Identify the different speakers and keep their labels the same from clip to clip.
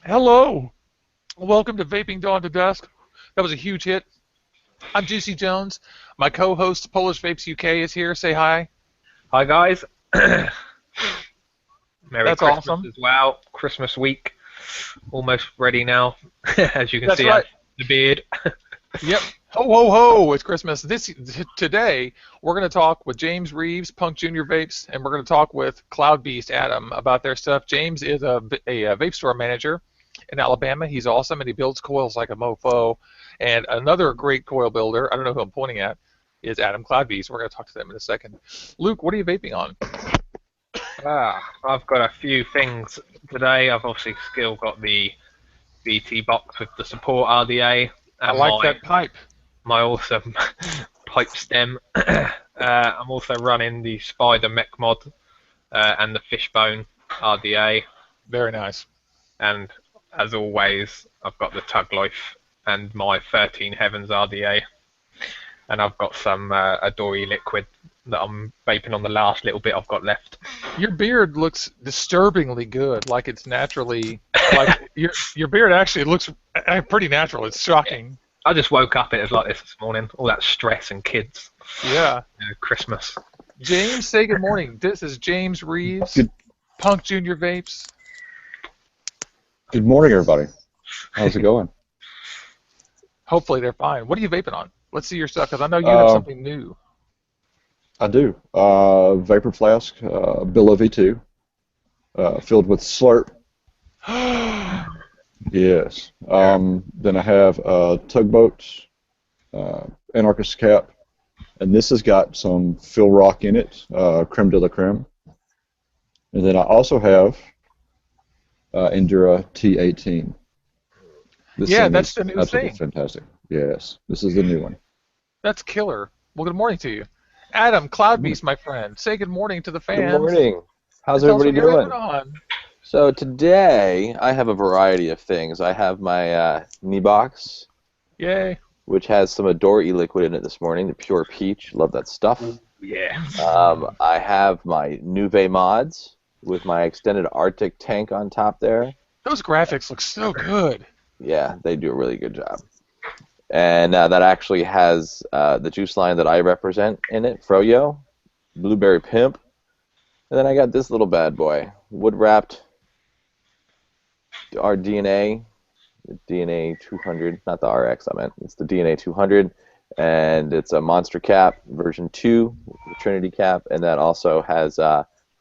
Speaker 1: Hello. Welcome to Vaping Dawn to Dusk. That was a huge hit. I'm Juicy Jones. My co-host PolishVapesUK is here. Say hi.
Speaker 2: Hi guys. Merry
Speaker 1: That's
Speaker 2: Christmas
Speaker 1: awesome.
Speaker 2: as well. Christmas week, almost ready now. As you can
Speaker 1: That's
Speaker 2: see, I have
Speaker 1: right.
Speaker 2: the beard.
Speaker 1: Yep. Ho ho ho! It's Christmas. Today we're going to talk with James Reeves, Punk Junior Vapes, and we're going to talk with Cloudbeast Adam about their stuff. James is a vape store manager in Alabama. He's awesome and he builds coils like a mofo. And another great coil builder, I don't know who I'm pointing at, is Adam Cloudbeast. We're going to talk to them in a second. Luke, what are you vaping on?
Speaker 2: I've got a few things today. I've obviously still got the BT box with the support RDA
Speaker 1: I
Speaker 2: and
Speaker 1: like
Speaker 2: my
Speaker 1: that pipe.
Speaker 2: my awesome pipe stem. I'm also running the Spider Mech mod and the Fishbone RDA,
Speaker 1: Very nice.
Speaker 2: and as always, I've got the Tug Life and my 13 Heavens RDA. And I've got some Adori liquid that I'm vaping on the last little bit I've got left.
Speaker 1: Your beard looks disturbingly good, like it's naturally, like your beard actually looks pretty natural. It's shocking.
Speaker 2: I just woke up, it was like this morning, all that stress and kids,
Speaker 1: Yeah.
Speaker 2: Christmas.
Speaker 1: James, say good morning. This is James Reeves,
Speaker 3: Good
Speaker 1: Punk Junior Vapes.
Speaker 3: good morning, everybody. How's it going?
Speaker 1: Hopefully they're fine. What are you vaping on? Let's see your stuff, because I know you have
Speaker 3: Uh,
Speaker 1: something new.
Speaker 3: I do. Vapor flask, Billow V2, filled with slurp. Yes.
Speaker 2: Yeah.
Speaker 3: Then I have tugboat, anarchist cap, and this has got some Phil Rock in it, creme de la creme. And then I also have Endura T18. This
Speaker 1: Yeah,
Speaker 3: thing
Speaker 1: that's
Speaker 3: is
Speaker 1: the new
Speaker 3: absolutely
Speaker 1: thing.
Speaker 3: fantastic. Yes, this is the new one.
Speaker 1: That's killer. Well, good morning to you. Adam,
Speaker 3: Good morning.
Speaker 1: Cloudbeast, my friend. Say good morning to the
Speaker 4: Good
Speaker 1: fans
Speaker 4: morning. How's
Speaker 1: and tell us
Speaker 4: everybody
Speaker 1: what you're vaping
Speaker 4: doing?
Speaker 1: on.
Speaker 4: So today I have a variety of things. I have my knee box,
Speaker 1: Yay.
Speaker 4: which has some Adore e-liquid in it this morning, the pure peach. Love that stuff.
Speaker 2: Yeah.
Speaker 4: I have my Nuve mods with my extended Arctic tank on top there.
Speaker 1: Those graphics look so good.
Speaker 4: Yeah, they do a really good job. And that actually has the juice line that I represent in it, Froyo, Blueberry Pimp. And then I got this little bad boy, wood wrapped our DNA 200, not the RX I meant. It's the DNA 200, and it's a Monster Cap version 2, the Trinity Cap, and that also has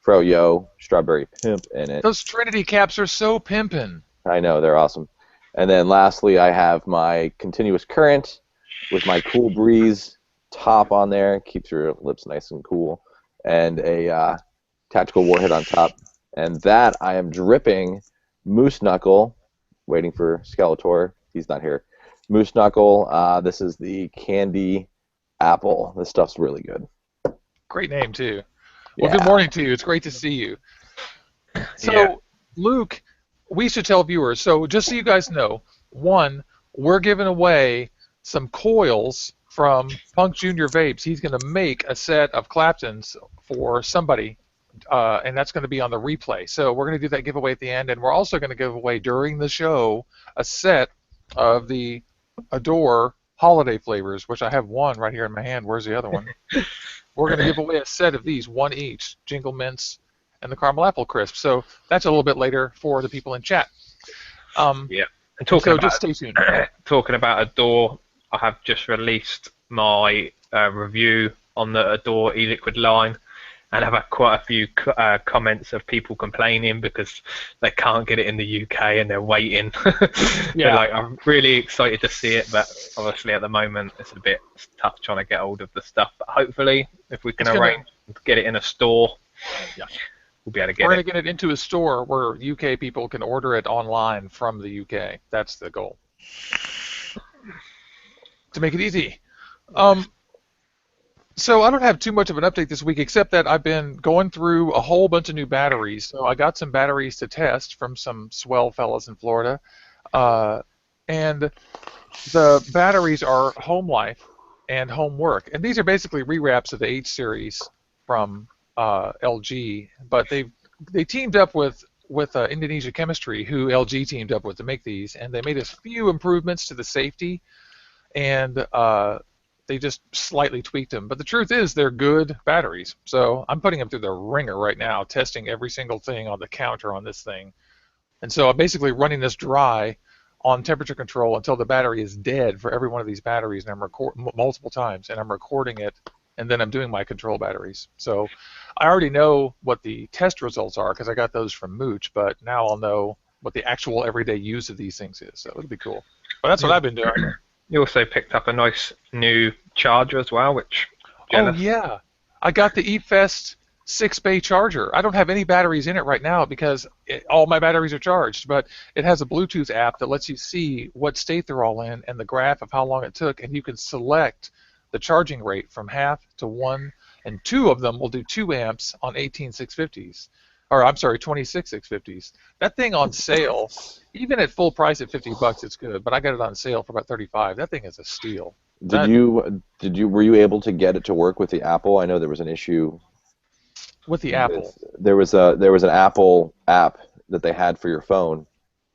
Speaker 4: Froyo Strawberry Pimp in it.
Speaker 1: Those Trinity caps are so pimpin'.
Speaker 4: I know, they're awesome. And then lastly, I have my Continuous Current with my Cool Breeze top on there, keeps your lips nice and cool, and a Tactical Warhead on top. And that I am dripping Moose Knuckle, waiting for Skeletor. He's not here. Moose Knuckle. This is the Candy Apple. This stuff's really good.
Speaker 1: Great name, too. Well, good
Speaker 4: Yeah.
Speaker 1: morning to you. It's great to see you.
Speaker 2: Yeah.
Speaker 1: So, Luke, we should tell viewers. So, just so you guys know, one, we're giving away some coils from Punk Junior Vapes. He's going to make a set of Claptons for somebody, and that's going to be on the replay. So, we're going to do that giveaway at the end, and we're also going to give away during the show a set of the Adore holiday flavors, which I have one right here in my hand. Where's the other one? We're going to give away a set of these, one each, Jingle Mints and the Caramel Apple Crisp. So that's a little bit later for the people in chat.
Speaker 2: Yeah. And talking
Speaker 1: So just
Speaker 2: about
Speaker 1: stay tuned.
Speaker 2: talking about Adore, I have just released my review on the Adore e-liquid line, and I've had quite a few comments of people complaining because they can't get it in the UK and they're waiting. They're
Speaker 1: Yeah.
Speaker 2: like, I'm really excited to see it, but obviously at the moment it's a bit tough trying to get hold of the stuff. But hopefully, if we can
Speaker 1: It's gonna,
Speaker 2: arrange to get it in a store,
Speaker 1: yeah.
Speaker 2: we'll be able to
Speaker 1: We're
Speaker 2: get
Speaker 1: going
Speaker 2: it.
Speaker 1: to get it into a store where UK people can order it online from the UK. That's the goal. To make it easy. So I don't have too much of an update this week, except that I've been going through a whole bunch of new batteries. So I got some batteries to test from some swell fellas in Florida. And the batteries are Home Life and Home Work. And these are basically rewraps of the H series from LG, but they teamed up with with Indonesia Chemistry, who LG teamed up with to make these, and they made a few improvements to the safety, and they just slightly tweaked them. But the truth is, they're good batteries. So I'm putting them through the ringer right now, testing every single thing on the counter on this thing. And so I'm basically running this dry on temperature control until the battery is dead for every one of these batteries, and I'm recording multiple times, and I'm recording it, and then I'm doing my control batteries. So I already know what the test results are because I got those from Mooch, but now I'll know what the actual everyday use of these things is. So it'll be cool. But that's what I've been doing.
Speaker 2: You also picked up a nice new charger as well, which...
Speaker 1: Oh, yeah. I got the eFest 6-bay charger. I don't have any batteries in it right now because all my batteries are charged, but it has a Bluetooth app that lets you see what state they're all in and the graph of how long it took, and you can select the charging rate from half to 1, and 2 of them will do 2 amps on 18 650s. Or, I'm sorry, 26 650s. That thing on sale, even at full price at $50, it's good, but I got it on sale for about $35. That thing is a steal.
Speaker 4: Were you able to get it to work with the Apple? I know there was an issue
Speaker 1: with the Apple.
Speaker 4: There was an Apple app that they had for your phone.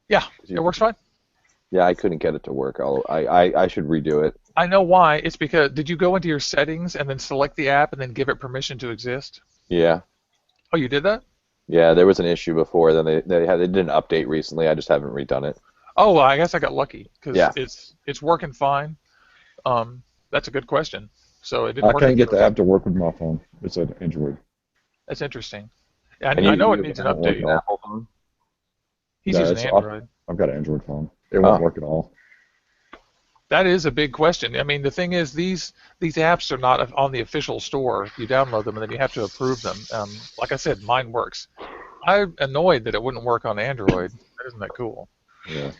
Speaker 1: Yeah, it works fine.
Speaker 4: Yeah, I couldn't get it to work. I should redo it.
Speaker 1: I know why. It's because, did you go into your settings and then select the app and then give it permission to exist?
Speaker 4: Yeah.
Speaker 1: Oh, you did that?
Speaker 4: Yeah, there was an issue before. Then they did an update recently. I just haven't redone it.
Speaker 1: Oh, well, I guess I got lucky because
Speaker 4: yeah.
Speaker 1: it's working fine. That's a good question. So it didn't work.
Speaker 3: I can't get the app to work with my phone. It's an Android.
Speaker 1: That's interesting. Yeah, I know it needs an update.
Speaker 4: An Apple phone?
Speaker 1: He's using Android.
Speaker 3: I've got an Android phone. It won't work at all.
Speaker 1: That is a big question. I mean, the thing is, these apps are not on the official store. You download them and then you have to approve them. Like I said, mine works. I'm annoyed that it wouldn't work on Android. Isn't that cool?
Speaker 3: Yeah.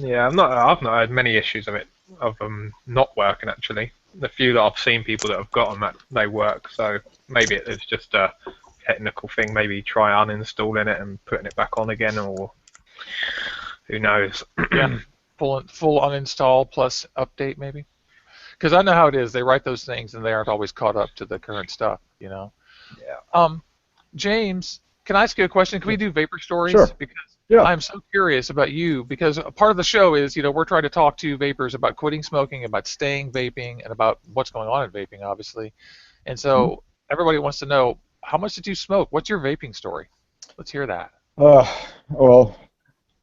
Speaker 2: Yeah, I've not had many issues of them not working actually. The few that I've seen people that have got them, that they work. So maybe it's just a technical thing. Maybe try uninstalling it and putting it back on again, or who knows.
Speaker 1: Yeah. Full uninstall plus update maybe, because I know how it is. They write those things and they aren't always caught up to the current stuff, you know.
Speaker 2: Yeah.
Speaker 1: James, can I ask you a question? Can we do vapor stories?
Speaker 3: Sure.
Speaker 1: Because
Speaker 3: yeah.
Speaker 1: I'm so curious about you, because a part of the show is, you know, we're trying to talk to vapors about quitting smoking, about staying vaping, and about what's going on in vaping, obviously. And so everybody wants to know, how much did you smoke? What's your vaping story? Let's hear that.
Speaker 3: Well,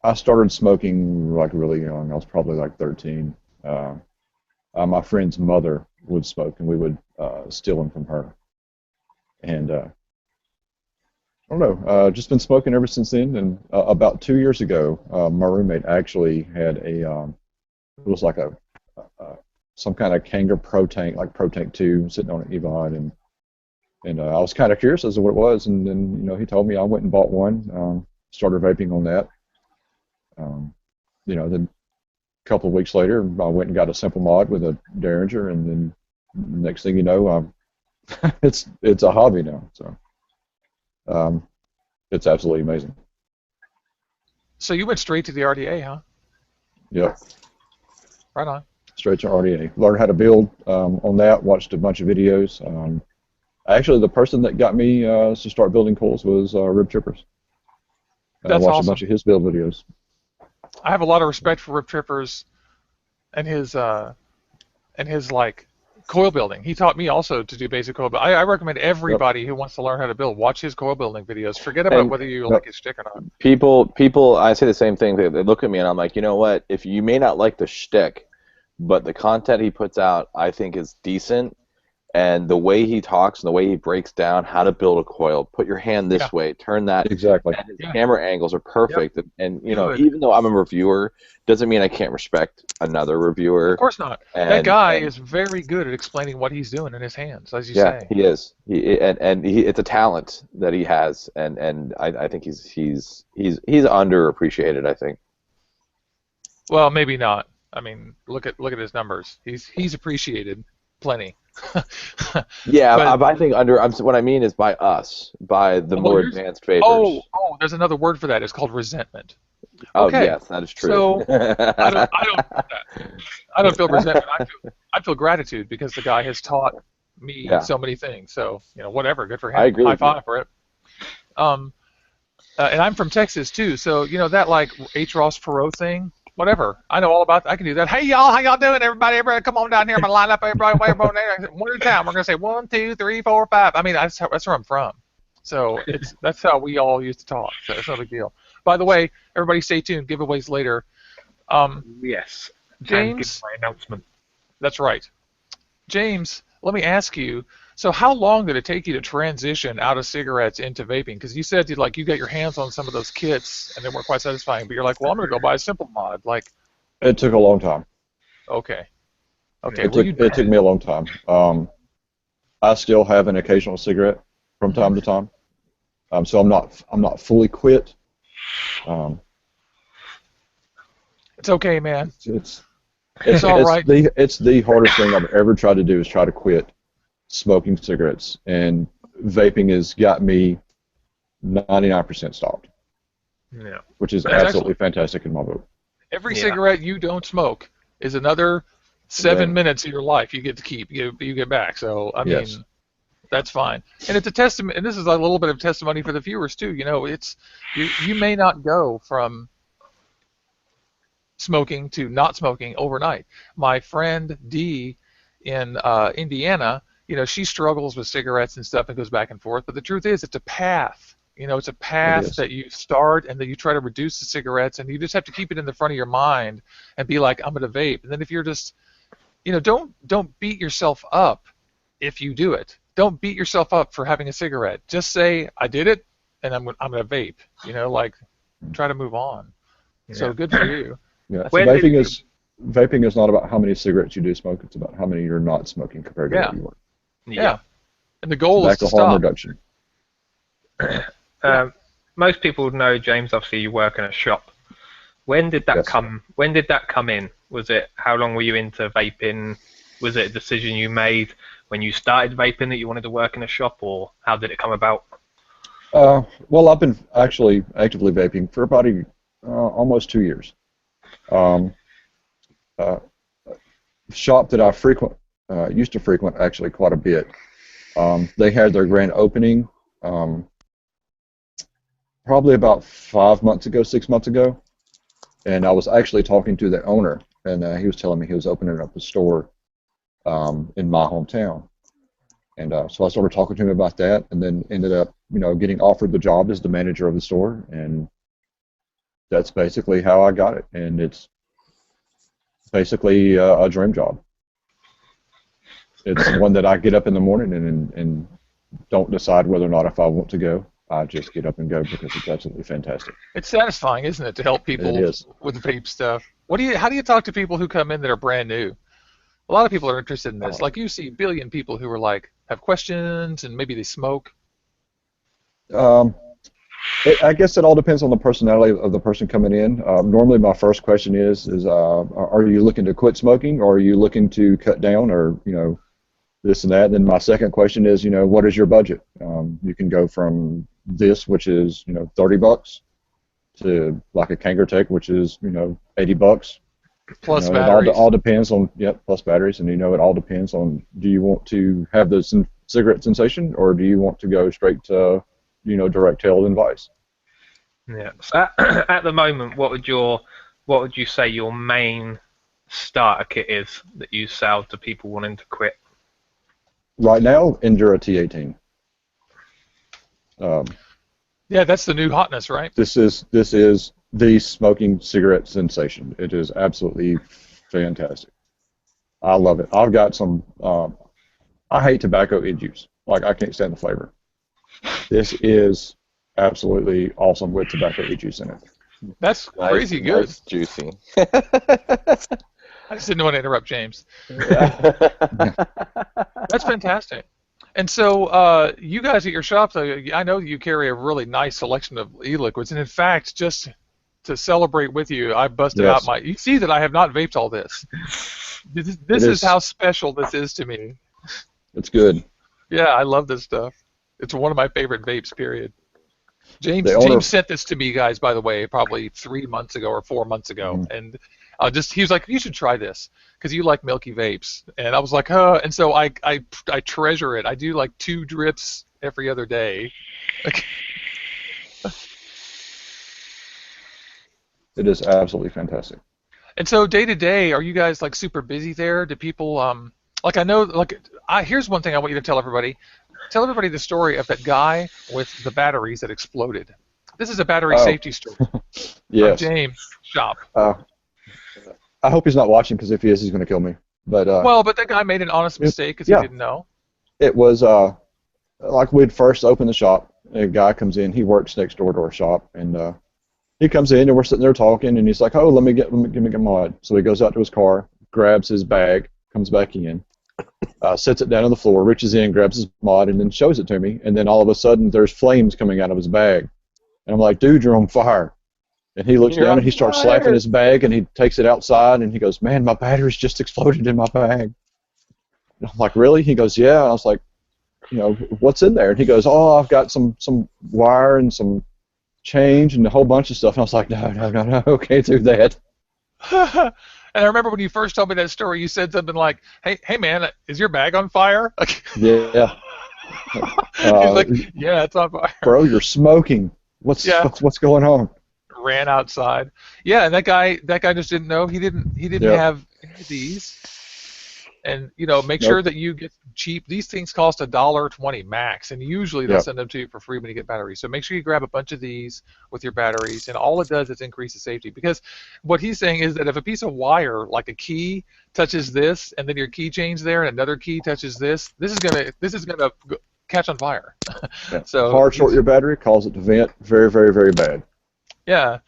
Speaker 3: I started smoking like really young. I was probably like 13. My friend's mother would smoke, and we would steal them from her. And I don't know, just been smoking ever since then. And about 2 years ago, my roommate actually had it was like some kind of Kanga Pro Tank, like Pro Tank 2, sitting on an Evod, and I was kind of curious as to what it was, and then you know he told me. I went and bought one, started vaping on that. You know, then a couple of weeks later, I went and got a simple mod with a Derringer, and then next thing you know, it's a hobby now. So it's absolutely amazing.
Speaker 1: So you went straight to the RDA, huh?
Speaker 3: Yep.
Speaker 1: Right on.
Speaker 3: Straight to RDA. Learned how to build on that. Watched a bunch of videos. Actually, the person that got me to start building coils was Rib Trippers.
Speaker 1: That's
Speaker 3: I watched
Speaker 1: awesome.
Speaker 3: a bunch of his build videos.
Speaker 1: I have a lot of respect for Rip Trippers and his like coil building. He taught me also to do basic coil building. I recommend everybody who wants to learn how to build, watch his coil building videos. Forget about whether you like his shtick or not.
Speaker 4: People, I say the same thing. They look at me and I'm like, you know what? If you may not like the shtick, but the content he puts out, I think is decent. And the way he talks and the way he breaks down how to build a coil, put your hand this way, turn that.
Speaker 3: Exactly.
Speaker 4: And his camera angles are perfect.
Speaker 1: Yep.
Speaker 4: And you know, even though I'm a reviewer, doesn't mean I can't respect another reviewer.
Speaker 1: Of course not. That guy is very good at explaining what he's doing in his hands, as you say.
Speaker 4: Yeah, he is. It's a talent that he has, and I think he's underappreciated. I think.
Speaker 1: Well, maybe not. I mean, look at his numbers. He's appreciated plenty.
Speaker 4: Yeah, but I think what I mean is by us, by the more advanced vapors.
Speaker 1: Oh, there's another word for that. It's called resentment.
Speaker 4: Oh,
Speaker 1: okay.
Speaker 4: Yes, that is true.
Speaker 1: So I don't feel resentment. I feel gratitude because the guy has taught me so many things. So you know, whatever, good for him.
Speaker 4: I agree.
Speaker 1: High five for it. And I'm from Texas too, so you know that like H. Ross Perot thing. Whatever, I know all about. I can do that. Hey y'all, how y'all doing? Everybody, come on down here. I'm gonna line up everybody, one at a time. We're gonna say 1, 2, 3, 4, 5. I mean, that's where I'm from. So that's how we all used to talk. So it's no big deal. By the way, everybody, stay tuned. Giveaways later.
Speaker 2: Yes. And give
Speaker 1: James,
Speaker 2: my announcement.
Speaker 1: that's right. James, let me ask you. So how long did it take you to transition out of cigarettes into vaping? Because you said you got your hands on some of those kits and they weren't quite satisfying, but you're like, well, I'm going to go buy a simple mod. Like,
Speaker 3: It took a long time.
Speaker 1: okay,
Speaker 3: It took me a long time. I still have an occasional cigarette from time to time, so I'm not fully quit.
Speaker 1: It's okay, man.
Speaker 3: It's
Speaker 1: all right.
Speaker 3: It's the hardest thing I've ever tried to do is try to quit smoking cigarettes, and vaping has got me 99% stopped.
Speaker 2: Yeah.
Speaker 3: Which is
Speaker 1: That's
Speaker 3: absolutely fantastic in my book.
Speaker 1: Every cigarette you don't smoke is another 7 minutes of your life you get to keep. You get back. So I mean, that's fine. And it's a testament. And this is a little bit of testimony for the viewers too. You know, it's you may not go from smoking to not smoking overnight. My friend Dee in Indiana, you know, she struggles with cigarettes and stuff and goes back and forth. But the truth is, it's a path. You know, it's a path that you start and then you try to reduce the cigarettes, and you just have to keep it in the front of your mind and be like, I'm going to vape. And then if you're just, you know, don't beat yourself up if you do it. Don't beat yourself up for having a cigarette. Just say, I did it, and I'm going to vape. You know, like, try to move on. Yeah. So good for you.
Speaker 3: Yeah. So vaping is not about how many cigarettes you do smoke. It's about how many you're not smoking compared to what you are.
Speaker 1: Yeah. And the goal is to stop.
Speaker 3: Harm reduction.
Speaker 2: Most people know, James, obviously you work in a shop. When did that come? When did that come in? Was it, how long were you into vaping? Was it a decision you made when you started vaping that you wanted to work in a shop, or how did it come about?
Speaker 3: Well, I've been actually actively vaping for about almost 2 years. Shop that I used to frequent actually quite a bit. They had their grand opening probably about 6 months ago, and I was actually talking to the owner, and he was telling me he was opening up a store in my hometown, and so I started talking to him about that, and then ended up, you know, getting offered the job as the manager of the store, and that's basically how I got it, and it's basically a dream job. It's one that I get up in the morning and don't decide whether or not if I want to go. I just get up and go because it's absolutely fantastic.
Speaker 1: It's satisfying, isn't it, to help people with vape stuff? How do you talk to people who come in that are brand new? A lot of people are interested in this. Like, you see a billion people who are like, have questions and maybe they smoke.
Speaker 3: I guess it all depends on the personality of the person coming in. Normally my first question is are you looking to quit smoking, or are you looking to cut down, or, you know, this and that? And then my second question is, you know, what is your budget? You can go from this, which is, you know, $30, to like a Kangaroo, which is, you know, $80.
Speaker 1: Plus
Speaker 3: batteries. It all depends on, plus batteries, and, you know, it all depends on, do you want to have the cigarette sensation, or do you want to go straight to, you know, direct tailed and vice?
Speaker 2: Yeah. So at the moment, what would you say your main starter kit is that you sell to people wanting to quit?
Speaker 3: Right now, Endura T18.
Speaker 1: Yeah, that's the new hotness, right?
Speaker 3: This is the smoking cigarette sensation. It is absolutely fantastic. I love it. I've got some. I hate tobacco juice. Like, I can't stand the flavor. This is absolutely awesome with tobacco juice in it.
Speaker 1: That's crazy good.
Speaker 4: Nice, juicy.
Speaker 1: I just didn't want to interrupt James. That's fantastic. And so you guys at your shop, I know you carry a really nice selection of e-liquids, and in fact, just to celebrate with you, I busted out my... You see that I have not vaped all this. This is how special this is to me.
Speaker 3: It's good.
Speaker 1: Yeah, I love this stuff. It's one of my favorite vapes, period. James sent this to me, guys, by the way, probably 3 months ago or 4 months ago, and he was like, you should try this because you like milky vapes, and I was like, and so I treasure it. I do like 2 drips every other day.
Speaker 3: It is absolutely fantastic.
Speaker 1: And so day to day, are you guys like super busy there? Do people like I know like here's one thing I want you to tell everybody. Tell everybody the story of that guy with the batteries that exploded. This is a battery
Speaker 3: Oh,
Speaker 1: safety story from
Speaker 3: yes.
Speaker 1: James' shop.
Speaker 3: I hope he's not watching because if he is, he's going to kill me. But
Speaker 1: Well, but that guy made an honest mistake because he
Speaker 3: yeah,
Speaker 1: didn't know.
Speaker 3: it was like we'd first opened the shop. A guy comes in. He works next door to our shop, and he comes in and we're sitting there talking, and he's like, "Oh, let me get a mod." So he goes out to his car, grabs his bag, comes back in, sets it down on the floor, reaches in, grabs his mod, and then shows it to me. And then all of a sudden, there's flames coming out of his bag, and I'm like, "Dude, you're on fire!" And he looks
Speaker 1: You're
Speaker 3: down
Speaker 1: on
Speaker 3: and he starts
Speaker 1: fire.
Speaker 3: slapping his bag, and he takes it outside, and he goes, "Man, my battery's just exploded in my bag." And I'm like, "Really?" He goes, "Yeah." And I was like, "What's in there?" And he goes, "Oh, I've got some wire and some change and a whole bunch of stuff." And I was like, no, can't do that.
Speaker 1: And I remember when you first told me that story, you said something like, "Hey, man, is your bag on fire?"
Speaker 3: Yeah.
Speaker 1: He's like, "Yeah, it's on fire."
Speaker 3: Bro, you're smoking. What's
Speaker 1: Yeah.
Speaker 3: what's going on?
Speaker 1: Ran outside. Yeah, and that guy just didn't know. He didn't
Speaker 3: Yep.
Speaker 1: have any of these. And make
Speaker 3: Nope.
Speaker 1: sure that you get cheap. These things cost $1.20 max, and usually they'll
Speaker 3: Yep.
Speaker 1: send them to you for free when you get batteries. So make sure you grab a bunch of these with your batteries, and all it does is increase the safety. Because what he's saying is that if a piece of wire, like a key, touches this, and then your keychain's there, and another key touches this, this is gonna catch on fire.
Speaker 3: Yeah.
Speaker 1: So
Speaker 3: Hard short your battery, cause it to vent. Very, very, very bad.
Speaker 1: yeah.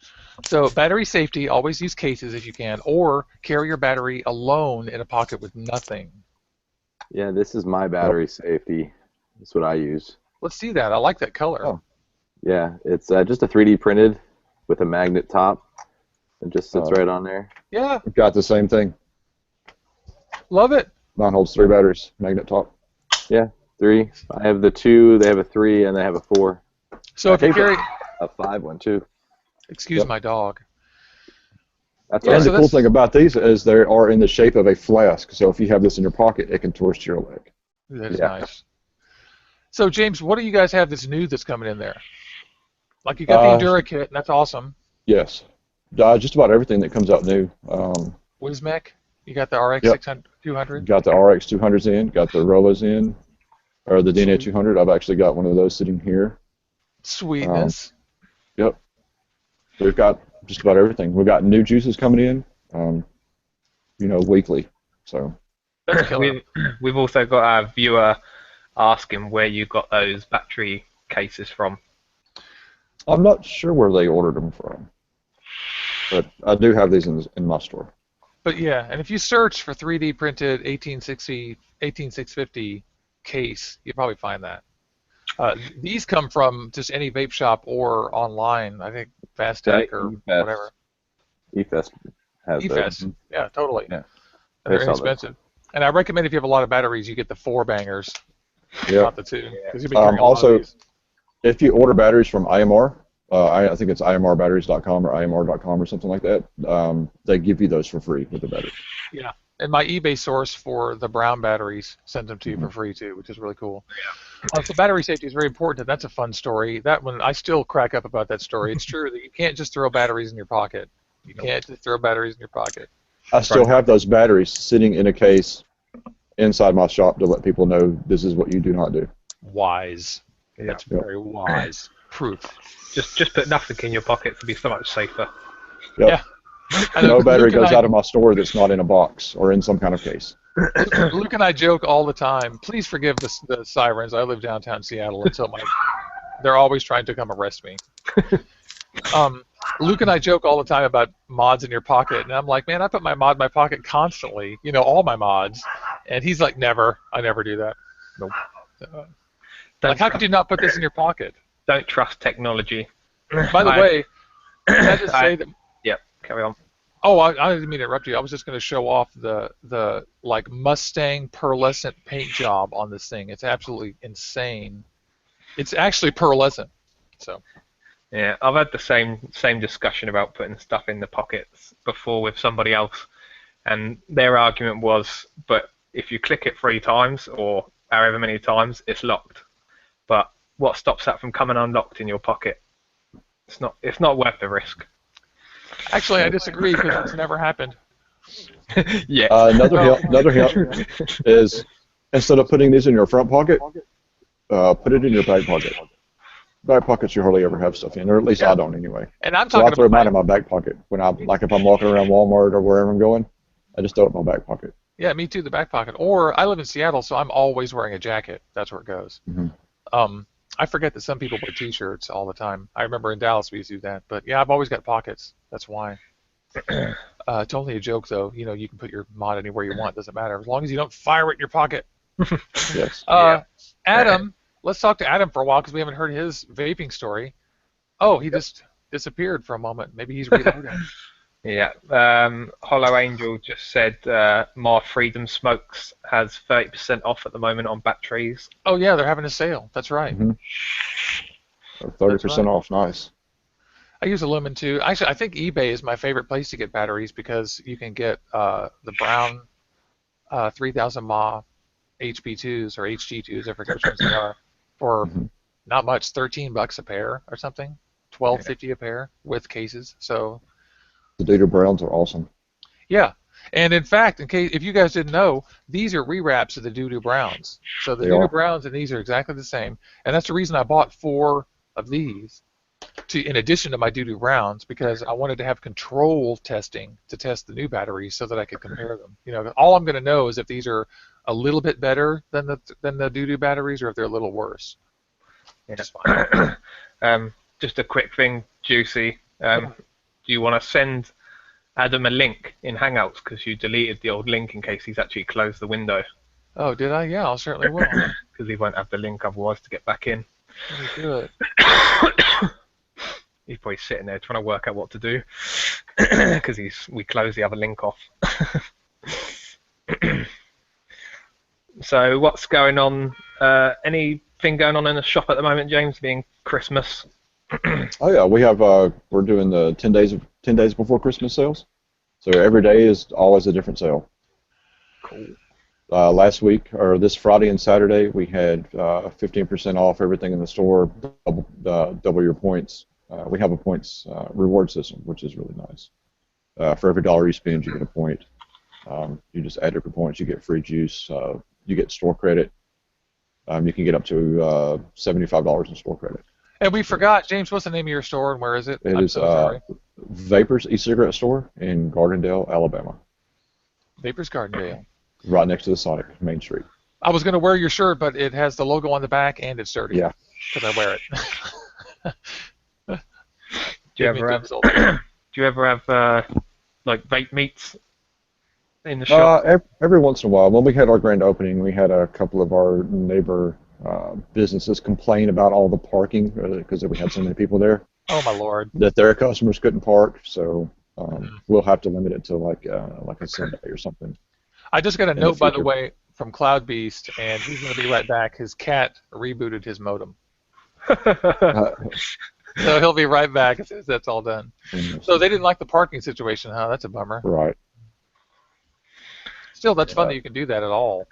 Speaker 1: So battery safety, always use cases if you can, or carry your battery alone in a pocket with nothing.
Speaker 4: Yeah, this is my battery safety. That's what I use.
Speaker 1: Let's see that. I like that color.
Speaker 3: Oh.
Speaker 4: Yeah, it's just a 3D printed with a magnet top. It just sits right on there.
Speaker 1: Yeah,
Speaker 3: We've got the same thing.
Speaker 1: love it.
Speaker 3: Mine holds 3 batteries, magnet top.
Speaker 4: Yeah, 3. I have the 2, they have a 3, and they have a 4.
Speaker 1: So if you carry,
Speaker 4: A 5 one too.
Speaker 1: excuse my dog.
Speaker 4: That's
Speaker 1: Yeah,
Speaker 3: And
Speaker 1: so
Speaker 3: the cool thing about these is they are in the shape of a flask. So if you have this in your pocket, it can twist your leg.
Speaker 1: That is nice. So James, what do you guys have that's new that's coming in there? Like you got the Endura kit, and that's awesome.
Speaker 3: Yes. Just about everything that comes out new.
Speaker 1: Wismec, you got the RX 600, 200.
Speaker 3: Got the RX 200s in, got the Rolos in, or the DNA 200. I've actually got one of those sitting here.
Speaker 1: Sweetness.
Speaker 3: Yep. We've got just about everything. We've got new juices coming in, weekly. So.
Speaker 1: That's killer.
Speaker 2: We've also got a viewer asking where you got those battery cases from.
Speaker 3: I'm not sure where they ordered them from, but I do have these in my store.
Speaker 1: But yeah, and if you search for 3D printed 18650 case, you'll probably find that. These come from just any vape shop or online. I think Fast Tech or whatever.
Speaker 4: eFest has
Speaker 1: eFest.
Speaker 4: those.
Speaker 1: Yeah, totally.
Speaker 3: Yeah.
Speaker 1: They're inexpensive. And I recommend if you have a lot of batteries, you get the 4 bangers, not the 2. Because you'll be carrying a lot of these.
Speaker 3: If you order batteries from IMR, I think it's imrbatteries.com or imr.com or something like that, they give you those for free with the battery.
Speaker 1: Yeah. And my eBay source for the brown batteries sends them to you for free too, which is really cool. So battery safety is very important, and that's a fun story. That one, I still crack up about that story. It's true that you can't just throw batteries in your pocket. You can't just throw batteries in your pocket.
Speaker 3: I still have those batteries sitting in a case inside my shop to let people know this is what you do not do.
Speaker 1: Wise. That's very wise. Proof.
Speaker 2: Just put nothing in your pocket to be so much safer.
Speaker 3: Yep.
Speaker 1: Yeah.
Speaker 3: No battery goes out of my store that's not in a box or in some kind of case.
Speaker 1: Luke and I joke all the time. Please forgive the sirens. I live downtown Seattle, and so they're always trying to come arrest me. Luke and I joke all the time about mods in your pocket, and I'm like, man, I put my mod in my pocket constantly. All my mods, and he's like, never. I never do that. Nope. Like, how could you not put this in your pocket?
Speaker 2: Don't trust technology.
Speaker 1: By the way, can I just say that?
Speaker 2: Yep. Carry on.
Speaker 1: Oh, I didn't mean to interrupt you. I was just going to show off the like Mustang pearlescent paint job on this thing. It's absolutely insane. It's actually pearlescent. So.
Speaker 2: Yeah, I've had the same discussion about putting stuff in the pockets before with somebody else, and their argument was, but if you click it 3 times or however many times, it's locked. But what stops that from coming unlocked in your pocket? It's not worth the risk.
Speaker 1: Actually, I disagree because it's never happened.
Speaker 2: Yeah.
Speaker 3: Another hint is instead of putting these in your front pocket, put it in your back pocket. Back pockets you hardly ever have stuff in, or at least
Speaker 1: Yeah.
Speaker 3: I don't anyway.
Speaker 1: And I'm
Speaker 3: So I
Speaker 1: talking
Speaker 3: throw
Speaker 1: about
Speaker 3: mine in my back pocket when if I'm walking around Walmart or wherever I'm going, I just throw it in my back pocket.
Speaker 1: yeah, me too, the back pocket. Or I live in Seattle, so I'm always wearing a jacket. That's where it goes.
Speaker 3: Mhm.
Speaker 1: I forget that some people wear T-shirts all the time. I remember in Dallas we used to do that, but yeah, I've always got pockets. That's why. It's only a joke, though. You know, you can put your mod anywhere you want. Doesn't matter as long as you don't fire it in your pocket.
Speaker 3: Yes.
Speaker 1: Adam, let's talk to Adam for a while because we haven't heard his vaping story. Oh, he just disappeared for a moment. Maybe he's reloading.
Speaker 2: Yeah. Hollow Angel just said My Freedom Smokes has 30% off at the moment on batteries.
Speaker 1: Oh yeah, they're having a sale. That's right.
Speaker 3: 30% off, nice.
Speaker 1: I use aluminum too. Actually, I think eBay is my favorite place to get batteries because you can get the brown 3000 mAh HP2s or HG2s, I forget which ones they are, for not much, $13 a pair or something, $12.50 a pair with cases. So
Speaker 3: The Data Browns are awesome.
Speaker 1: yeah, and in fact, if you guys didn't know, these are rewraps of the Doo Doo Browns. So the Doo Doo Browns and these are exactly the same, and that's the reason I bought 4 of these. In addition to my Doo Doo Browns, because I wanted to have control testing to test the new batteries so that I could compare them. You know, all I'm going to know is if these are a little bit better than the Doo Doo batteries or if they're a little worse.
Speaker 2: Yeah. Just a quick thing, Juicy. Do you want to send Adam a link in Hangouts because you deleted the old link in case he's actually closed the window?
Speaker 1: Oh, did I? Yeah, I certainly will.
Speaker 2: Because he won't have the link otherwise to get back in.
Speaker 1: Let me do it.
Speaker 2: He's probably sitting there trying to work out what to do because we closed the other link off. So what's going on? Anything going on in the shop at the moment, James? Being Christmas.
Speaker 3: Oh yeah, we have we're doing the 10 days before Christmas sales. So every day is always a different sale.
Speaker 2: Cool.
Speaker 3: Last week or this Friday and Saturday we had 15% off everything in the store, double your points. We have a points reward system, which is really nice. For every dollar you spend, you get a point. You just add up your points, you get free juice, you get store credit. You can get up to $75 in store credit.
Speaker 1: And we forgot, James, what's the name of your store and where is it?
Speaker 3: It is Vapers e-cigarette store in Gardendale, Alabama.
Speaker 1: Vapers Gardendale.
Speaker 3: Right next to the Sonic, Main Street.
Speaker 1: I was going to wear your shirt, but it has the logo on the back and it's dirty.
Speaker 3: Yeah.
Speaker 1: Because I wear it.
Speaker 2: Do you ever have like vape meets in the shop?
Speaker 3: Every once in a while. When we had our grand opening, we had a couple of our neighbor businesses complain about all the parking because we had so many people there.
Speaker 1: Oh my lord!
Speaker 3: That their customers couldn't park, so we'll have to limit it to like a Sunday or something.
Speaker 1: I just got a note, by the way, from Cloudbeast, and he's going to be right back. His cat rebooted his modem. So he'll be right back as soon as that's all done. So they didn't like the parking situation, huh? That's a bummer.
Speaker 3: Right.
Speaker 1: Still, that's fun that you can do that at all.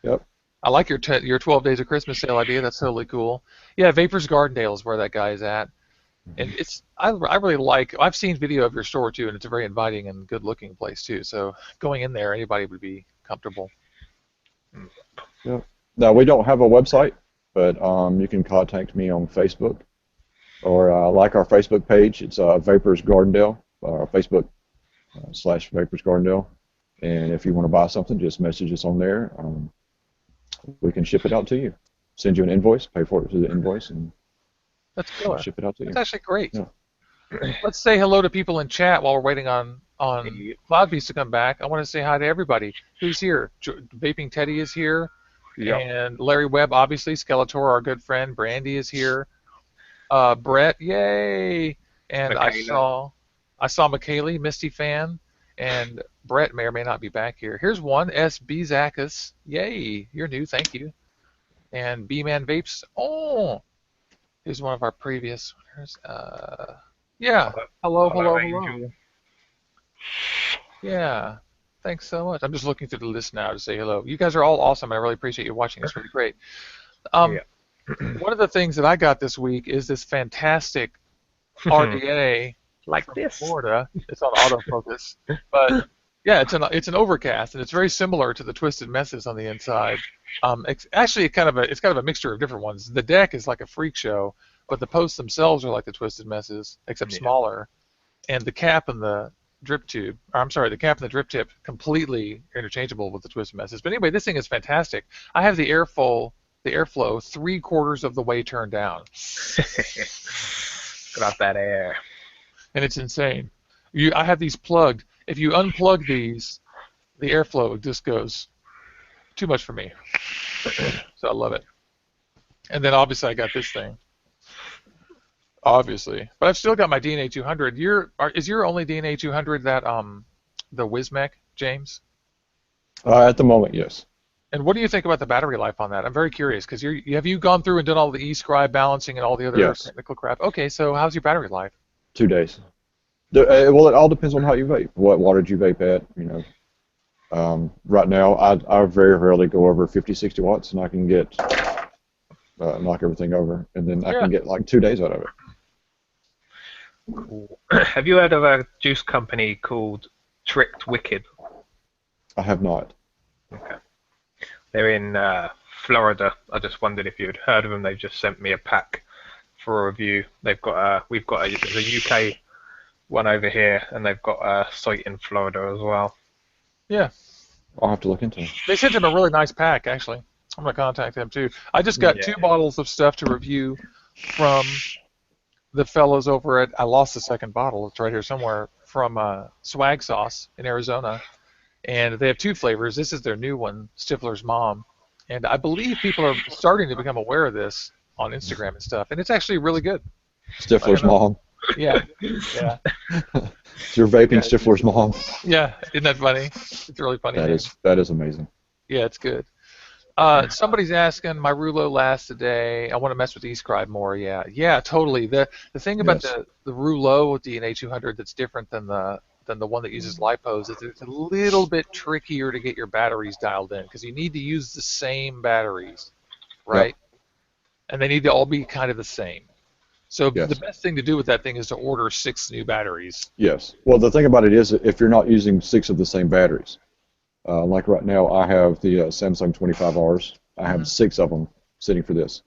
Speaker 3: Yep.
Speaker 1: I like your 12 days of Christmas sale idea. That's totally cool. Yeah, Vapers Gardendale is where that guy is at. And I really like, I've seen video of your store too, and it's a very inviting and good looking place too. So going in there, anybody would be comfortable.
Speaker 3: Yeah. Now we don't have a website, but you can contact me on Facebook or like our Facebook page. It's Vapers Gardendale, Facebook /Vapers Gardendale. And if you want to buy something, just message us on there. We can ship it out to you. Send you an invoice, pay for it through the invoice, and
Speaker 1: that's cool.
Speaker 3: Ship it out to you.
Speaker 1: That's actually great.
Speaker 3: Yeah.
Speaker 1: Let's say hello to people in chat while we're waiting on Cloudbeast to come back. I want to say hi to everybody. Who's here? Vaping Teddy is here. Yep. And Larry Webb, obviously. Skeletor, our good friend. Brandy is here. Brett, yay! And Michaela. I saw McKaylee, Misty fan, and Brett may or may not be back here. Here's one, SB Zackus. Yay! You're new, thank you. And B-Man Vapes. Oh! Here's one of our previous winners. Yeah. Hello. Yeah. Thanks so much. I'm just looking through the list now to say hello. You guys are all awesome. I really appreciate you watching. It's really great. One of the things that I got this week is this fantastic RDA
Speaker 2: like
Speaker 1: from
Speaker 2: this.
Speaker 1: Florida. It's on autofocus, but yeah, it's an overcast, and it's very similar to the Twisted Messes on the inside. Actually, it's kind of a mixture of different ones. The deck is like a freak show, but the posts themselves are like the Twisted Messes, except
Speaker 2: Yeah.
Speaker 1: smaller. And the cap and the drip tube, or I'm sorry, the cap and the drip tip, completely interchangeable with the Twisted Messes. But anyway, this thing is fantastic. I have the airflow 3/4 of the way turned down,
Speaker 2: Got that air.
Speaker 1: and it's insane. I have these plugged. If you unplug these, the airflow just goes too much for me. So I love it. And then obviously I got this thing. Obviously, but I've still got my DNA 200. Is your only DNA 200 that the Wismec, James?
Speaker 3: At the moment, yes.
Speaker 1: And what do you think about the battery life on that? I'm very curious because have you gone through and done all the e-scribe balancing and all the other
Speaker 3: Yes.
Speaker 1: technical crap? Okay, so how's your battery life?
Speaker 3: 2 days. Well, it all depends on how you vape. What wattage you vape at, you know. Right now, I very rarely go over 50, 60 watts, and I can get knock everything over, and then I can get like 2 days out of it.
Speaker 2: Cool. Have you heard of a juice company called Tricked Wicked?
Speaker 3: I have not.
Speaker 2: Okay. They're in Florida. I just wondered if you had heard of them. They've just sent me a pack for a review. We've got there's a UK one over here, and they've got a site in Florida as well.
Speaker 1: Yeah.
Speaker 3: I'll have to look into it.
Speaker 1: They sent him a really nice pack, actually. I'm going to contact them, too. I just got 2 bottles of stuff to review from the fellows over at, I lost the second bottle, it's right here somewhere, from Swag Sauce in Arizona. And they have 2 flavors. This is their new one, Stifler's Mom. And I believe people are starting to become aware of this on Instagram and stuff. And it's actually really good.
Speaker 3: Stifler's Mom.
Speaker 1: Yeah. Yeah.
Speaker 3: It's your vaping Stifler's Mom.
Speaker 1: Yeah. Isn't that funny? It's really funny.
Speaker 3: That is amazing.
Speaker 1: Yeah, it's good. Somebody's asking, my Rulo lasts a day. I want to mess with eScribe more. Yeah, totally. The thing about the Rulo with DNA 200 that's different than the one that uses lipos is it's a little bit trickier to get your batteries dialed in because you need to use the same batteries, right? Yep. And they need to all be kind of the same. So the best thing to do with that thing is to order 6 new batteries.
Speaker 3: Yes. Well, the thing about it is if you're not using 6 of the same batteries, like right now, I have the Samsung 25Rs. I have 6 of them sitting for this.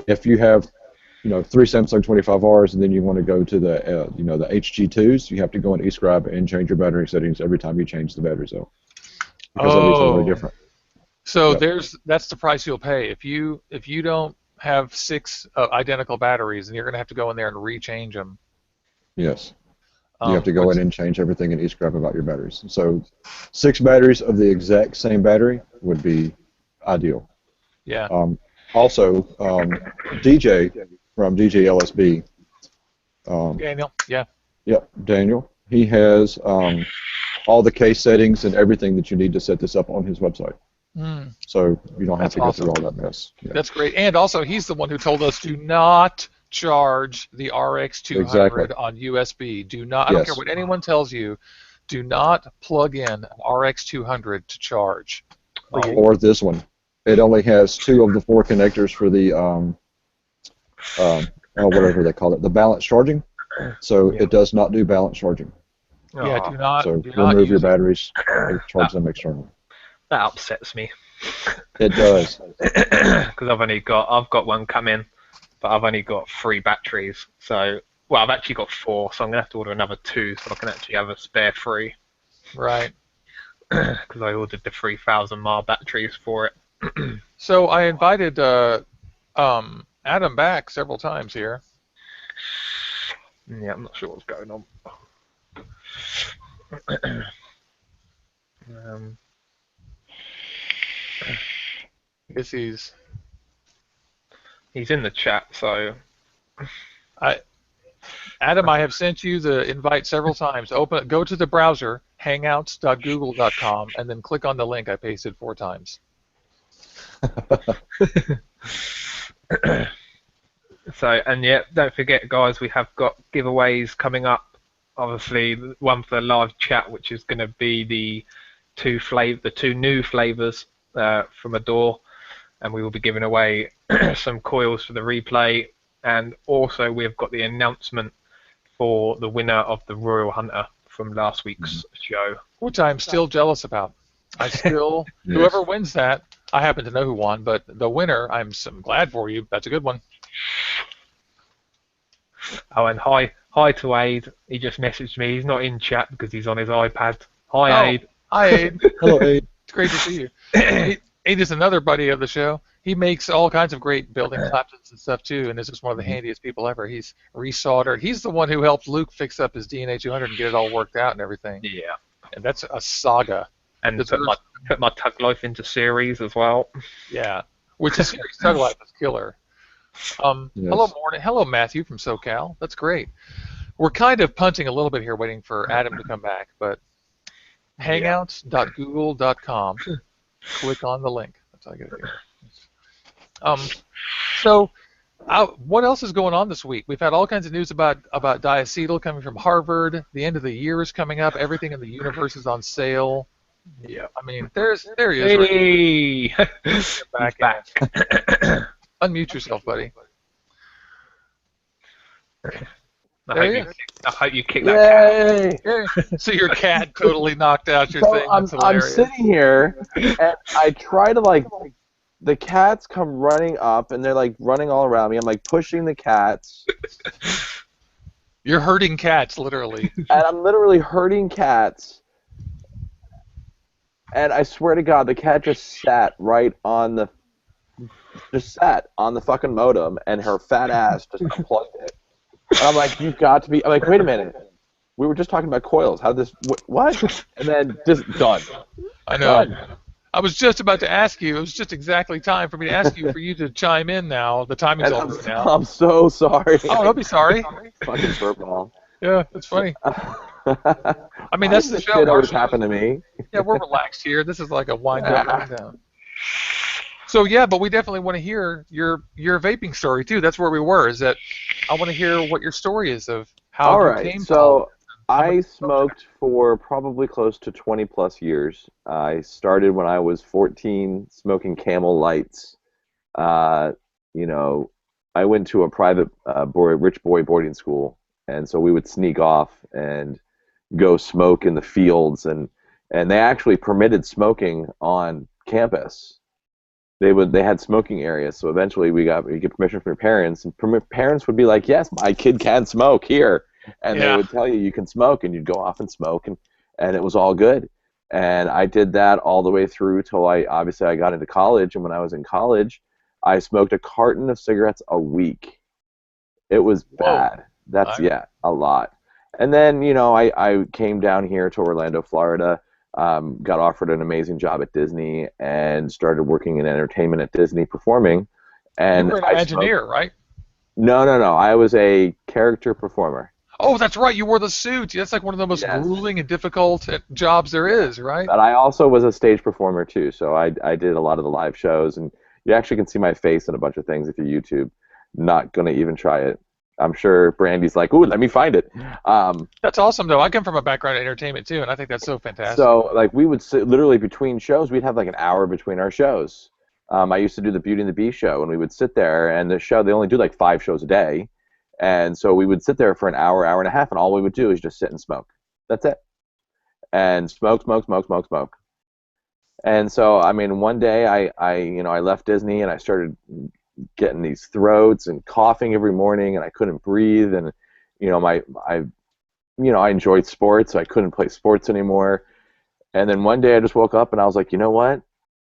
Speaker 3: If you have, 3 Samsung 25Rs, and then you want to go to the, the HG2s, you have to go in eScribe and change your battery settings every time you change the battery cell, because they'll be totally different.
Speaker 1: So that's the price you'll pay if you don't have 6 identical batteries, and you're going to have to go in there and rechange them.
Speaker 3: Yes. You have to go in and change everything in eScribe about your batteries. So 6 batteries of the exact same battery would be ideal.
Speaker 1: Yeah.
Speaker 3: Also, DJ from DJ LSB.
Speaker 1: Daniel, yeah.
Speaker 3: Yep, Daniel. He has all the case settings and everything that you need to set this up on his website. So you don't have to go through all that mess. Yeah.
Speaker 1: That's great. And also, he's the one who told us to not charge the RX200 on USB. Do not. I don't care what anyone tells you. Do not plug in an RX200 to charge.
Speaker 3: Or this one. It only has 2 of the 4 connectors for the whatever they call it, the balance charging. So it does not do balance charging.
Speaker 1: Yeah, do not.
Speaker 3: So remove your batteries and charge them externally.
Speaker 2: That upsets me.
Speaker 3: It does.
Speaker 2: Because I've got one coming, but I've only got 3 batteries. So, well, I've actually got 4, so I'm gonna have to order another 2 so I can actually have a spare 3.
Speaker 1: Right.
Speaker 2: Because I ordered the 3,000 mAh batteries for it.
Speaker 1: So I invited Adam back several times here.
Speaker 2: Yeah, I'm not sure what's going on.
Speaker 1: I guess he's
Speaker 2: in the chat, so
Speaker 1: Adam, I have sent you the invite several times. Go to the browser, hangouts.google.com, and then click on the link I pasted 4 times.
Speaker 2: So, and yeah, don't forget, guys, we have got giveaways coming up. Obviously, one for the live chat, which is going to be the 2 new flavors from Adore, and we will be giving away some coils for the replay. And also, we've got the announcement for the winner of the Royal Hunter from last week's show.
Speaker 1: Which I'm still jealous about. I still,
Speaker 3: Yes.
Speaker 1: whoever wins that, I happen to know who won, but the winner, I'm glad for you. That's a good one.
Speaker 2: Oh, and hi to Aid. He just messaged me. He's not in chat because he's on his iPad. Hi,
Speaker 1: Oh,
Speaker 2: Aid.
Speaker 1: hi, Aid.
Speaker 3: Hello, Aid.
Speaker 1: It's great to see you. Aid is another buddy of the show. He makes all kinds of great building Claptons and stuff too, and is just one of the handiest people ever. He's resoldered. He's the one who helped Luke fix up his DNA 200 and get it all worked out and everything.
Speaker 2: Yeah.
Speaker 1: And that's a saga.
Speaker 2: And
Speaker 1: Deserves-
Speaker 2: put my Tug Life into series as well.
Speaker 1: Yeah, which is series Tug Life is killer.
Speaker 3: Yes.
Speaker 1: Hello, morning. Hello, Matthew from SoCal. That's great. We're kind of punting a little bit here, waiting for Adam to come back, but hangouts.google.com. Click on the link. That's all I got to do. So, what else is going on this week? We've had all kinds of news about diacetyl coming from Harvard. The end of the year is coming up. Everything in the universe is on sale.
Speaker 2: Yeah.
Speaker 1: I mean, there he is.
Speaker 2: Hey!
Speaker 1: Right back. Unmute yourself, buddy.
Speaker 2: I hope you kick that cat.
Speaker 1: Yay. So your cat totally knocked out your
Speaker 4: So
Speaker 1: thing.
Speaker 4: I'm
Speaker 1: That's hilarious.
Speaker 4: sitting here, and I try to, like, the cats come running up, and they're, like, running all around me. I'm, like, pushing the cats,
Speaker 1: You're hurting cats, literally.
Speaker 4: and I'm literally hurting cats. And I swear to God, the cat just sat on the fucking modem, and her fat ass just unplugged it. And I'm like, you've got to be. I'm like, wait a minute. We were just talking about coils. How this? What? And then just done.
Speaker 1: I know.
Speaker 4: Done.
Speaker 1: I was just about to ask you. It was just exactly time for me to ask you for you to chime in now. The timing's
Speaker 4: And
Speaker 1: over now.
Speaker 4: I'm so sorry.
Speaker 1: Oh, don't be sorry.
Speaker 4: Fucking burp ball.
Speaker 1: Yeah, that's funny. I mean,
Speaker 4: Why
Speaker 1: that's
Speaker 4: does
Speaker 1: the
Speaker 4: this
Speaker 1: show.
Speaker 4: shit
Speaker 1: Our
Speaker 4: always
Speaker 1: show-
Speaker 4: happen to me.
Speaker 1: Yeah, we're relaxed here. This is like a wind up, wind down. So yeah, but we definitely want to hear your vaping story too. That's where we were. Is that I want to hear what your story is of how
Speaker 4: All
Speaker 1: you
Speaker 4: right.
Speaker 1: came to
Speaker 4: So
Speaker 1: how
Speaker 4: I
Speaker 1: much-
Speaker 4: smoked for probably close to 20 plus years. I started when I was 14 smoking Camel Lights. You know, I went to a private rich boy boarding school, and so we would sneak off and go smoke in the fields, and they actually permitted smoking on campus. They had smoking areas, so eventually we get permission from your parents, and parents would be like, yes, my kid can smoke here, and they would tell you can smoke, and you'd go off and smoke, and it was all good. And I did that all the way through till I got into college, and when I was in college, I smoked a carton of cigarettes a week. It was bad. That's a lot. And then, you know, I came down here to Orlando, Florida, got offered an amazing job at Disney, and started working in entertainment at Disney performing. And
Speaker 1: you were an engineer, right?
Speaker 4: No. I was a character performer.
Speaker 1: Oh, that's right. You wore the suit. That's like one of the most grueling and difficult jobs there is, right?
Speaker 4: But I also was a stage performer too, so I did a lot of the live shows, and you actually can see my face in a bunch of things if you YouTube. Not gonna even try it. I'm sure Brandy's like, ooh, let me find it.
Speaker 1: That's awesome, though. I come from a background in entertainment, too, and I think that's so fantastic.
Speaker 4: So, like, we would sit literally between shows. We'd have, like, an hour between our shows. I used to do the Beauty and the Beast show, and we would sit there, and the show, they only do, like, 5 shows a day. And so we would sit there for an hour, hour and a half, and all we would do is just sit and smoke. That's it. And smoke. And so, I mean, one day I left Disney, and I started getting these throats and coughing every morning, and I couldn't breathe, and I enjoyed sports, so I couldn't play sports anymore. And then one day I just woke up and I was like, you know what?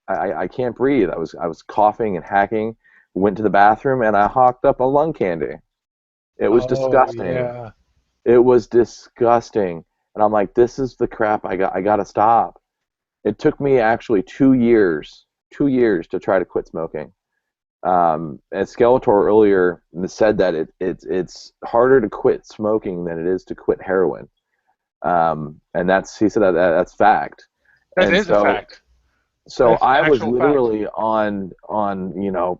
Speaker 4: I can't breathe. I was coughing and hacking. Went to the bathroom and I hawked up a lung candy. It was disgusting.
Speaker 1: Yeah.
Speaker 4: It was disgusting. And I'm like, this is the crap. I got to stop. It took me actually 2 years to try to quit smoking. And Skeletor earlier said that it's harder to quit smoking than it is to quit heroin, and he said that's fact.
Speaker 1: That is a fact.
Speaker 4: So
Speaker 1: That's
Speaker 4: I was
Speaker 1: actual
Speaker 4: literally on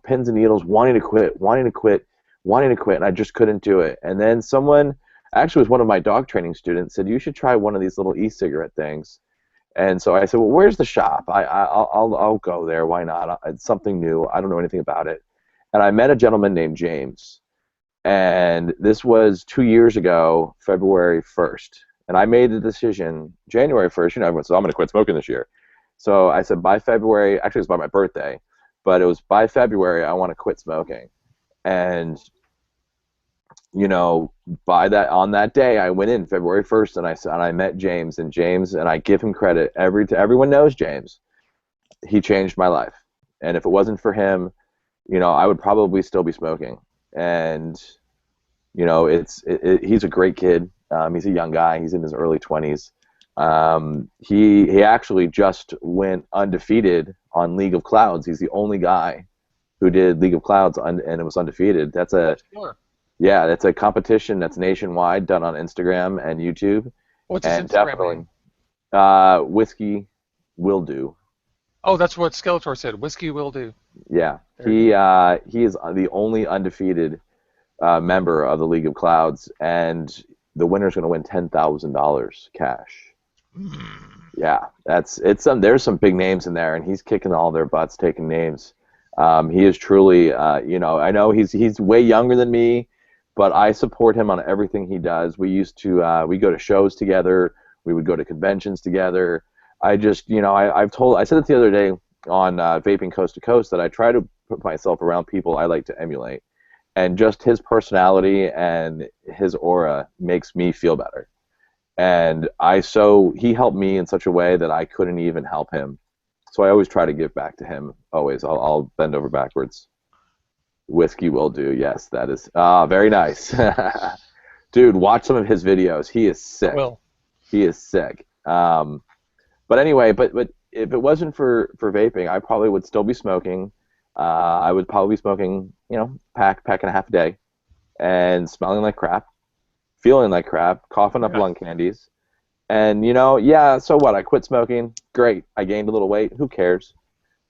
Speaker 4: pins and needles, wanting to quit, and I just couldn't do it. And then someone, actually, was one of my dog training students, said you should try one of these little e-cigarette things. And so I said, well, where's the shop? I'll go there. Why not? It's something new. I don't know anything about it. And I met a gentleman named James. And this was 2 years ago, February 1st. And I made the decision January 1st. You know, everyone said, I'm going to quit smoking this year. So I said by February, actually it was by my birthday, but it was by February I want to quit smoking. And, you know, on that day I went in February 1st and I met James, and I give him credit. Everyone knows James. He changed my life. And if it wasn't for him, you know, I would probably still be smoking. And, you know, he's a great kid. He's a young guy. He's in his early 20s. He actually just went undefeated on League of Clouds. He's the only guy who did League of Clouds and it was undefeated. That's a competition that's nationwide, done on Instagram and YouTube.
Speaker 1: What's his
Speaker 4: and
Speaker 1: Instagram
Speaker 4: definitely, Whiskey Will Do.
Speaker 1: Oh, that's what Skeletor said. Whiskey will do.
Speaker 4: Yeah, he is the only undefeated member of the League of Clouds, and the winner's going to win $10,000 cash. Yeah, there's some big names in there, and he's kicking all their butts, taking names. He is truly, you know, I know he's way younger than me, but I support him on everything he does. We used to we go to shows together. We would go to conventions together. I just, you know, I said it the other day on Vaping Coast to Coast that I try to put myself around people I like to emulate, and just his personality and his aura makes me feel better. And he helped me in such a way that I couldn't even help him. So I always try to give back to him. Always, I'll bend over backwards. Whiskey will do. Yes, that is very nice. Dude, watch some of his videos. He is sick. He is sick. But anyway, but if it wasn't for vaping, I probably would still be smoking. I would probably be smoking, you know, pack and a half a day, and smelling like crap, feeling like crap, coughing up lung candies. And, you know, yeah, so what? I quit smoking. Great. I gained a little weight. Who cares?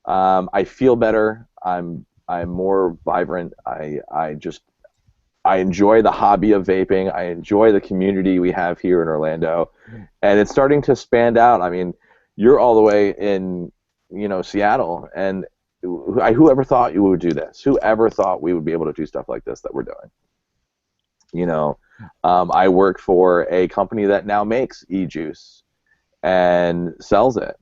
Speaker 4: I feel better. I'm more vibrant. I enjoy the hobby of vaping. I enjoy the community we have here in Orlando. And it's starting to expand out. I mean, you're all the way in, you know, Seattle, and whoever thought you would do this? Whoever thought we would be able to do stuff like this that we're doing? You know, I work for a company that now makes e-juice and sells it.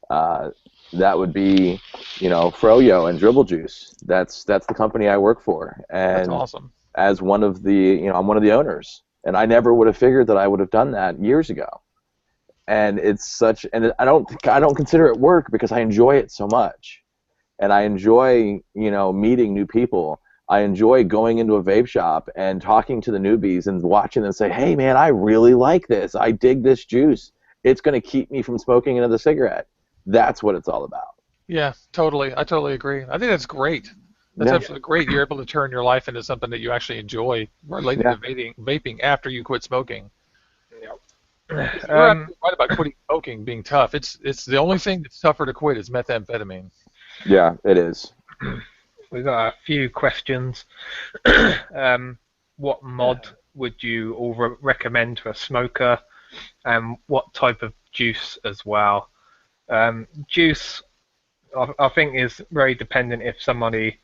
Speaker 4: That would be, you know, Froyo and Dribble Juice. That's the company I work for. And
Speaker 1: that's awesome.
Speaker 4: As one of the, you know, I'm one of the owners, and I never would have figured that I would have done that years ago. And it's such, and I don't consider it work because I enjoy it so much, and I enjoy, you know, meeting new people. I enjoy going into a vape shop and talking to the newbies and watching them say, "Hey, man, I really like this. I dig this juice. It's going to keep me from smoking another cigarette." That's what it's all about.
Speaker 1: Yeah, totally. I totally agree. I think that's great. That's absolutely great. You're able to turn your life into something that you actually enjoy related to vaping after you quit smoking. You're right about quitting smoking being tough. It's the only thing that's tougher to quit is methamphetamine.
Speaker 4: Yeah, it is.
Speaker 2: We've got a few questions. What mod would you all recommend to a smoker, and what type of juice as well? Juice, I think, is very dependent if somebody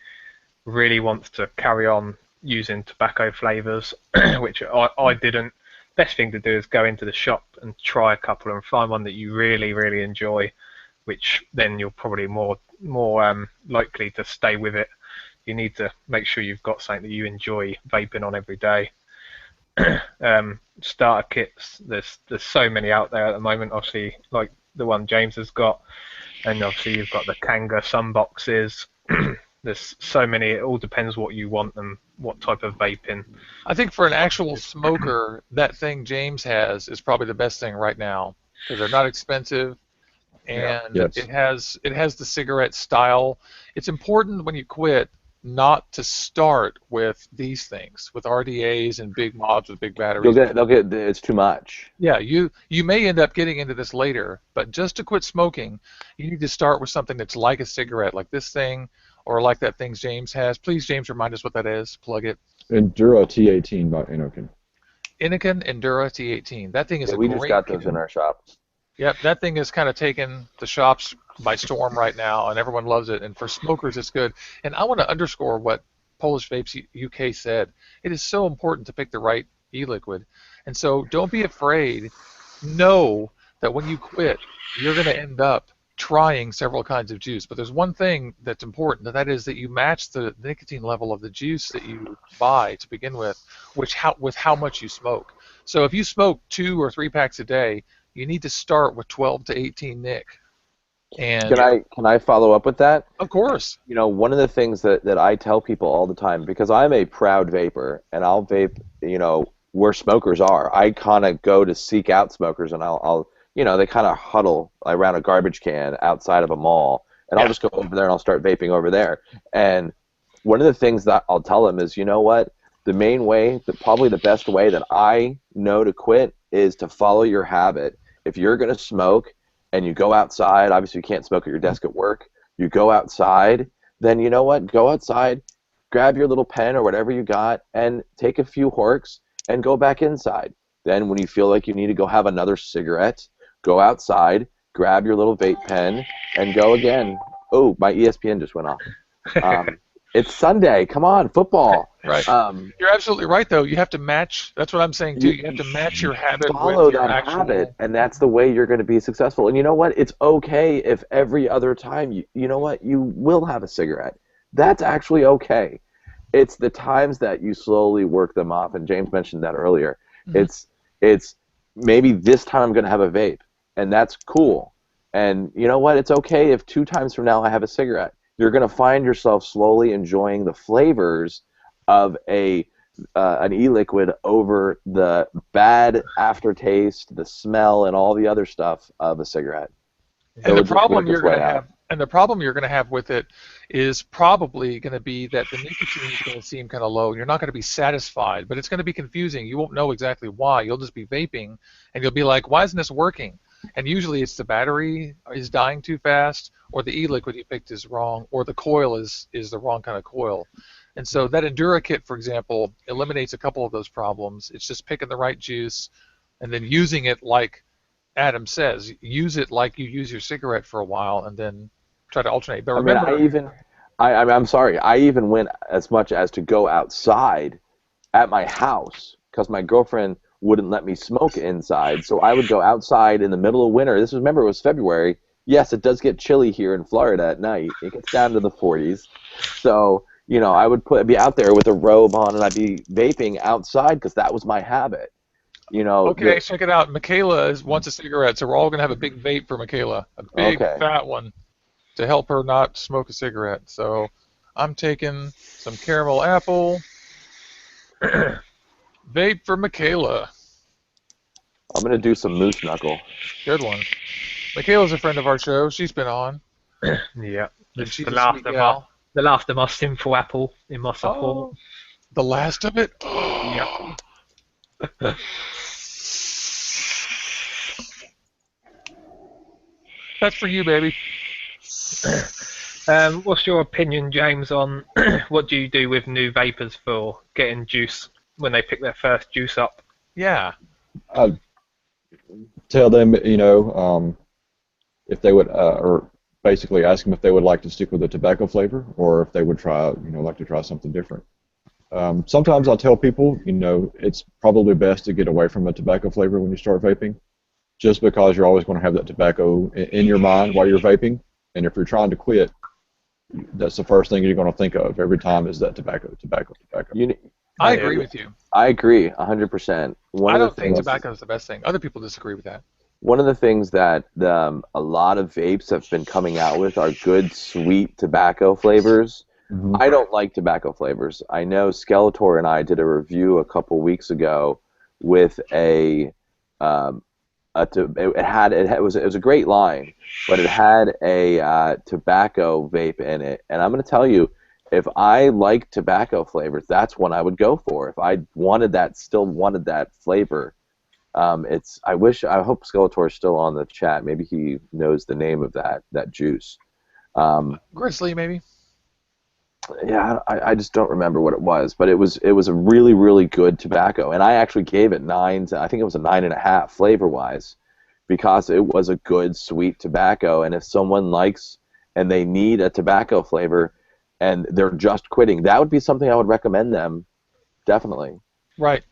Speaker 2: really wants to carry on using tobacco flavors, which I didn't. Best thing to do is go into the shop and try a couple and find one that you really, really enjoy, which then you're probably more likely to stay with it. You need to make sure you've got something that you enjoy vaping on every day. Starter kits, there's so many out there at the moment, obviously, like the one James has got, and obviously you've got the Kanga sun boxes. There's so many. It all depends what you want and what type of vaping.
Speaker 1: I think for an actual smoker, that thing James has is probably the best thing right now because they're not expensive, and it has the cigarette style. It's important when you quit not to start with these things, with RDAs and big mobs with big batteries.
Speaker 4: They'll get it's too much.
Speaker 1: Yeah, you may end up getting into this later, but just to quit smoking, you need to start with something that's like a cigarette, like this thing, or like that thing James has. Please, James, remind us what that is. Plug it.
Speaker 3: Endura T18 by Inokin.
Speaker 1: Inokin Endura T18. That thing is a great.
Speaker 4: We just got those in our shop.
Speaker 1: Yep, that thing is kind of taken the shops by storm right now, and everyone loves it. And for smokers, it's good. And I want to underscore what Polish Vapes UK said, it is so important to pick the right e-liquid. And so don't be afraid. Know that when you quit, you're going to end up trying several kinds of juice. But there's one thing that's important, and that is that you match the nicotine level of the juice that you buy to begin with, with how much you smoke. So if you smoke 2 or 3 packs a day, you need to start with 12 to 18 nic. And
Speaker 4: Can I follow up with that?
Speaker 1: of course.
Speaker 4: You know, one of the things that I tell people all the time, because I'm a proud vapor, and I'll vape, you know, where smokers are. I kind of go to seek out smokers, and I'll you know, they kind of huddle around a garbage can outside of a mall, and I'll just go over there and I'll start vaping over there. And one of the things that I'll tell them is, you know what, the main way, probably the best way that I know to quit is to follow your habit. If you're going to smoke and you go outside, obviously you can't smoke at your desk at work, you go outside, then you know what, go outside, grab your little pen or whatever you got, and take a few horks and go back inside. Then when you feel like you need to go have another cigarette, go outside, grab your little vape pen, and go again. Oh, my ESPN just went off. It's Sunday. Come on, football.
Speaker 1: Right. You're absolutely right, though. You have to match. That's what I'm saying, too. You have to match your habit
Speaker 4: follow
Speaker 1: with your
Speaker 4: that
Speaker 1: actual
Speaker 4: habit, and that's the way you're going to be successful. And you know what? It's okay if every other time, you know what? You will have a cigarette. That's actually okay. It's the times that you slowly work them off, and James mentioned that earlier. Mm-hmm. It's maybe this time I'm going to have a vape, and that's cool. And you know what? It's okay if 2 times from now I have a cigarette. You're going to find yourself slowly enjoying the flavors of an e-liquid over the bad aftertaste, the smell, and all the other stuff of a cigarette.
Speaker 1: And the problem you're going to have with it is probably going to be that the nicotine is going to seem kind of low. You're not going to be satisfied, but it's going to be confusing. You won't know exactly why. You'll just be vaping, and you'll be like, why isn't this working? And usually it's the battery is dying too fast, or the e-liquid you picked is wrong, or the coil is the wrong kind of coil. And so that Endura kit, for example, eliminates a couple of those problems. It's just picking the right juice and then using it like Adam says. Use it like you use your cigarette for a while and then try to alternate. But remember,
Speaker 4: I'm sorry, I even went as much as to go outside at my house because my girlfriend wouldn't let me smoke inside. So I would go outside in the middle of winter. Remember, it was February. Yes, it does get chilly here in Florida at night. It gets down to the 40s. So, you know, I would be out there with a robe on and I'd be vaping outside because that was my habit. You know.
Speaker 1: Okay, check it out. Michaela wants a cigarette, so we're all going to have a big vape for Michaela. A big, fat one to help her not smoke a cigarette. So I'm taking some caramel apple. Vape for Michaela.
Speaker 4: I'm going to do some moose knuckle.
Speaker 1: Good one. Michaela's a friend of our show. She's been on.
Speaker 2: Yeah.
Speaker 1: She's
Speaker 2: the last of my sinful apple in my support.
Speaker 1: Oh, the last of it?
Speaker 2: Yeah.
Speaker 1: That's for you, baby.
Speaker 2: What's your opinion, James, on what do you do with new vapors for getting juice when they pick their first juice up?
Speaker 1: Yeah.
Speaker 3: I'd tell them, you know, if they would, or basically ask them if they would like to stick with a tobacco flavor or if they would try, you know, like to try something different. Sometimes I'll tell people, you know, it's probably best to get away from a tobacco flavor when you start vaping, just because you're always going to have that tobacco in your mind while you're vaping, and if you're trying to quit, that's the first thing you're going to think of every time is that tobacco.
Speaker 1: I agree with you.
Speaker 4: I agree 100%.
Speaker 1: I don't think tobacco is the best thing. Other people disagree with that.
Speaker 4: One of the things that a lot of vapes have been coming out with are good, sweet tobacco flavors. Mm-hmm. I don't like tobacco flavors. I know Skeletor and I did a review a couple weeks ago with it was a great line, but it had a tobacco vape in it. And I'm going to tell you, if I like tobacco flavors, that's one I would go for. If I still wanted that flavor, I hope Skeletor is still on the chat. Maybe he knows the name of that juice.
Speaker 1: Grizzly, maybe.
Speaker 4: Yeah, I just don't remember what it was, but it was a really, really good tobacco, and I actually gave it I think it was a 9.5 flavor-wise, because it was a good, sweet tobacco, and if someone likes and they need a tobacco flavor, and they're just quitting, that would be something I would recommend them, definitely.
Speaker 1: Right.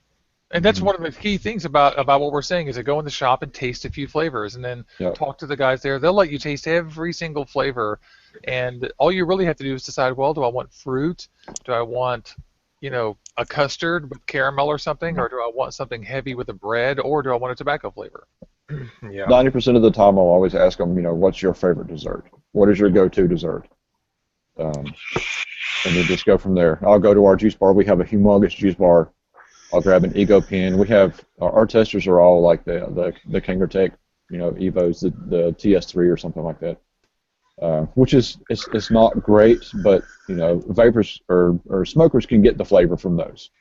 Speaker 1: And that's one of the key things about what we're saying is to go in the shop and taste a few flavors and then talk to the guys there. They'll let you taste every single flavor, and all you really have to do is decide, well, do I want fruit? Do I want, a custard with caramel or something, or do I want something heavy with a bread, or do I want a tobacco flavor?
Speaker 2: Yeah.
Speaker 3: 90% of the time, I'll always ask them, what's your favorite dessert? What is your go-to dessert? And then just go from there. I'll go to our juice bar. We have a humongous juice bar. I'll grab an Ego pen. We have our testers are all like the Kangertech, Evos, the TS3 or something like that, which is it's not great, but vapors or smokers can get the flavor from those.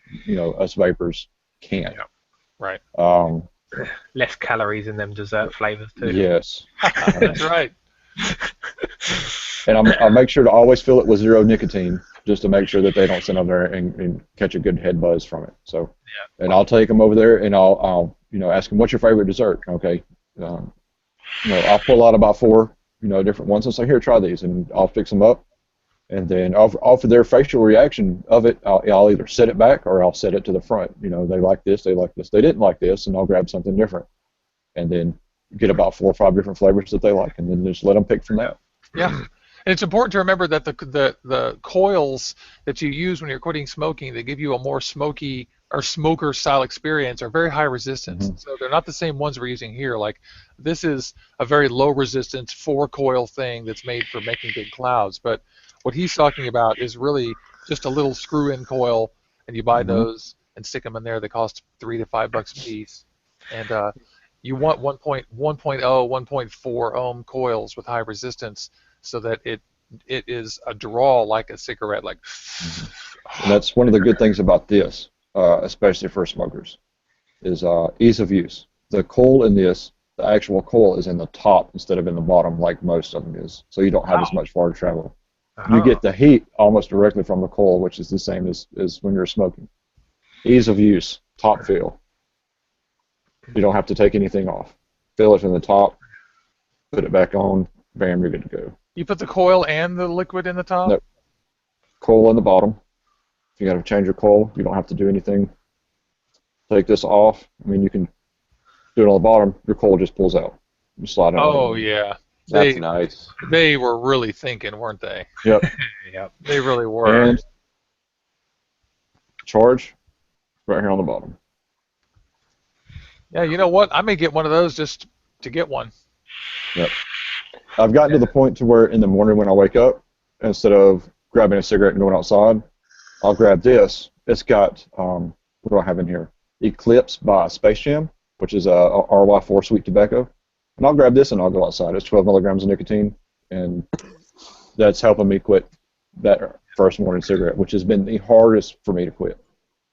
Speaker 3: Us vapors can't.
Speaker 2: Yeah.
Speaker 1: Right.
Speaker 2: Less calories in them dessert flavors too.
Speaker 3: Yes.
Speaker 1: That's right.
Speaker 3: And I'll make sure to always fill it with 0 nicotine, just to make sure that they don't sit on there and catch a good head buzz from it. So, and I'll take them over there and I'll ask them, what's your favorite dessert? Okay, I'll pull out about 4 different ones and say, here, try these, and I'll fix them up, and then off of their facial reaction of it, I'll either set it back or I'll set it to the front. They like this, they didn't like this, and I'll grab something different, and then get about 4 or 5 different flavors that they like, and then just let them pick from that.
Speaker 1: Yeah. And it's important to remember that the coils that you use when you're quitting smoking, they give you a more smoky or smoker style experience, are very high resistance. So they're not the same ones we're using here. Like, this is a very low resistance 4 coil thing that's made for making big clouds. But what he's talking about is really just a little screw in coil, and you buy those and stick them in there. They cost $3 to $5 a piece. And you want 1.0, 1.4 ohm coils with high resistance, so that it is a draw like a cigarette. Like,
Speaker 3: and that's one of the good things about this, especially for smokers, is ease of use. The coil in this, the actual coil is in the top instead of in the bottom like most of them is, so you don't have as much far to travel. You get the heat almost directly from the coil, which is the same as when you're smoking. Ease of use, top fill. You don't have to take anything off. Fill it from the top, put it back on, bam, you're good to go.
Speaker 1: You put the coil and the liquid in the top?
Speaker 3: Nope. Coil in the bottom. If you got to change your coil, you don't have to do anything. Take this off. I mean, you can do it on the bottom. Your coil just pulls out. You slide it.
Speaker 1: Oh, yeah.
Speaker 4: That's nice.
Speaker 1: They were really thinking, weren't they?
Speaker 3: Yep.
Speaker 2: Yep.
Speaker 1: They really were.
Speaker 3: And charge right here on the bottom.
Speaker 1: Yeah, you know what? I may get one of those just to get one.
Speaker 3: Yep. I've gotten to the point to where in the morning when I wake up, instead of grabbing a cigarette and going outside, I'll grab this. It's got, what do I have in here? Eclipse by Space Jam, which is a RY4 sweet tobacco. And I'll grab this and I'll go outside. It's 12 milligrams of nicotine, and that's helping me quit that first morning cigarette, which has been the hardest for me to quit.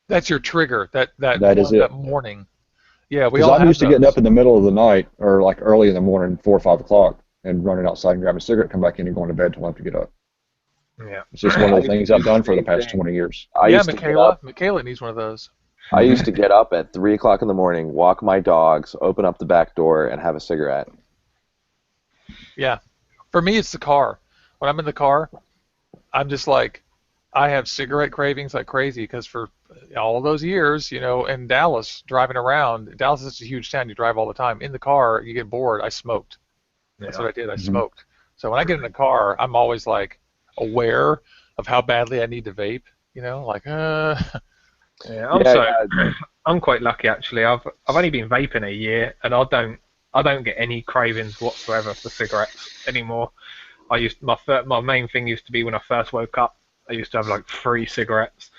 Speaker 1: That's your trigger, that
Speaker 3: is it.
Speaker 1: That morning. Yeah, we all
Speaker 3: Because I'm
Speaker 1: have
Speaker 3: used to getting up in the middle of the night, or like early in the morning, 4 or 5 o'clock, and running outside and grabbing a cigarette, come back in and going to bed till I have to get up.
Speaker 2: Yeah.
Speaker 3: It's just one of the things I've done for the past 20 years.
Speaker 1: Michaela needs one of those.
Speaker 4: I used to get up at 3 o'clock in the morning, walk my dogs, open up the back door, and have a cigarette.
Speaker 1: Yeah. For me, it's the car. When I'm in the car, I'm just like, I have cigarette cravings like crazy, because for all of those years, in Dallas, driving around, Dallas is such a huge town, you drive all the time. In the car, you get bored. I smoked. That's what I did. I smoked. So when I get in the car, I'm always like aware of how badly I need to vape.
Speaker 2: Yeah, I'm quite lucky actually. I've only been vaping a year, and I don't get any cravings whatsoever for cigarettes anymore. My main thing used to be when I first woke up, I used to have like 3 cigarettes.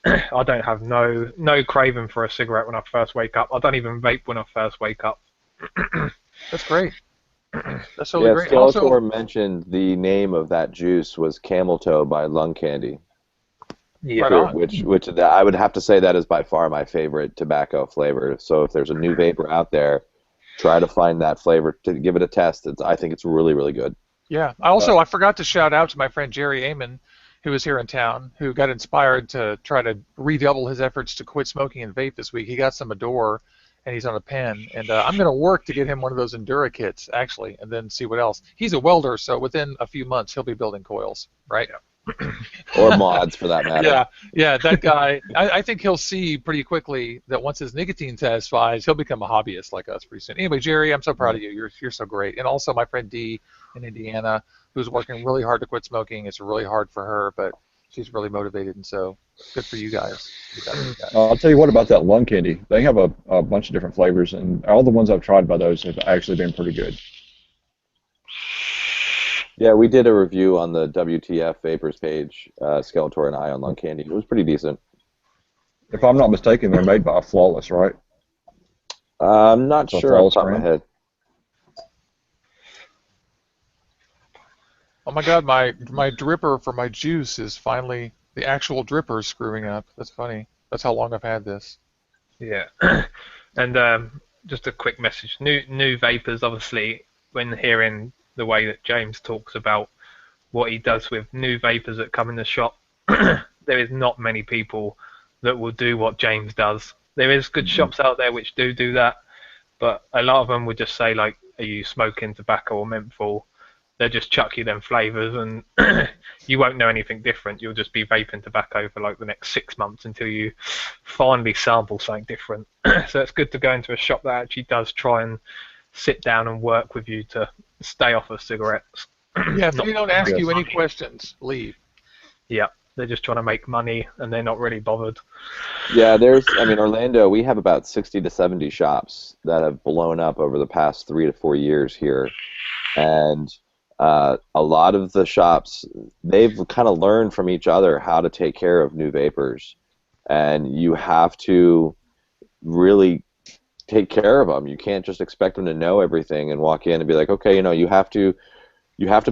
Speaker 2: I don't have no craving for a cigarette when I first wake up. I don't even vape when I first wake up.
Speaker 1: That's great. That's totally great.
Speaker 4: Also, mentioned the name of that juice was Camel Toe by Lung Candy.
Speaker 2: Yeah,
Speaker 1: right
Speaker 4: which I would have to say that is by far my favorite tobacco flavor. So if there's a new vapor out there, try to find that flavor to give it a test. I think it's really, really good.
Speaker 1: Yeah. I forgot to shout out to my friend Jerry Amon, who was here in town, who got inspired to try to redouble his efforts to quit smoking and vape this week. He got some Adore, and he's on a pen. And I'm going to work to get him one of those Endura kits, actually, and then see what else. He's a welder, so within a few months he'll be building coils, right?
Speaker 4: or mods for that matter.
Speaker 1: Yeah, that guy. I think he'll see pretty quickly that once his nicotine satisfies, he'll become a hobbyist like us pretty soon. Anyway, Jerry, I'm so proud of you. You're so great. And also my friend Dee in Indiana, who's working really hard to quit smoking. It's really hard for her, but she's really motivated, and so good for you guys.
Speaker 3: I'll tell you what about that lung candy. They have a bunch of different flavors, and all the ones I've tried by those have actually been pretty good.
Speaker 4: Yeah, we did a review on the WTF Vapers page, Skeletor and I on lung candy. It was pretty decent.
Speaker 3: If I'm not mistaken, they're made by Flawless, right?
Speaker 4: I'm not sure off the top of my head.
Speaker 1: Oh my God, my dripper for my juice is finally the actual dripper screwing up. That's funny. That's how long I've had this.
Speaker 2: Yeah, and just a quick message. New vapors, obviously, when hearing the way that James talks about what he does with new vapors that come in the shop, there is not many people that will do what James does. There is good shops out there which do that, but a lot of them would just say, like, are you smoking tobacco or menthol? They'll just chuck you them flavors, and you won't know anything different. You'll just be vaping tobacco for like the next 6 months until you finally sample something different. So it's good to go into a shop that actually does try and sit down and work with you to stay off of cigarettes.
Speaker 1: Yeah, if they don't ask you any questions, leave.
Speaker 2: Yeah, they're just trying to make money, and they're not really bothered.
Speaker 4: Yeah, Orlando, we have about 60 to 70 shops that have blown up over the past 3 to 4 years here. And a lot of the shops, they've kind of learned from each other how to take care of new vapors. And you have to really take care of them. You can't just expect them to know everything and walk in and be like, okay, you have to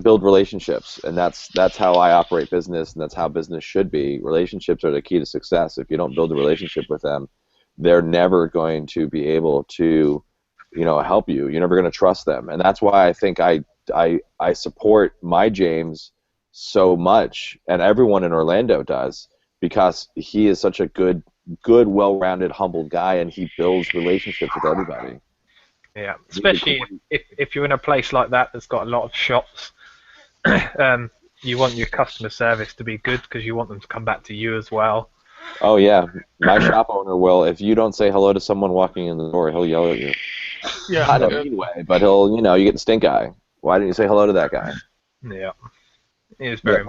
Speaker 4: build relationships, and that's how I operate business, and that's how business should be. Relationships are the key to success. If you don't build a relationship with them, they're never going to be able to, help you. You're never going to trust them, and that's why I think I support my James so much, and everyone in Orlando does, because he is such a good, well-rounded, humble guy, and he builds relationships with everybody.
Speaker 2: Yeah, especially if you're in a place like that that's got a lot of shops, you want your customer service to be good because you want them to come back to you as well.
Speaker 4: Oh yeah, my shop owner will. If you don't say hello to someone walking in the door, he'll yell at you.
Speaker 1: Yeah,
Speaker 4: not in a mean way, but he'll, you get the stink eye. Why didn't you say hello to that guy?
Speaker 2: Yeah, it is very.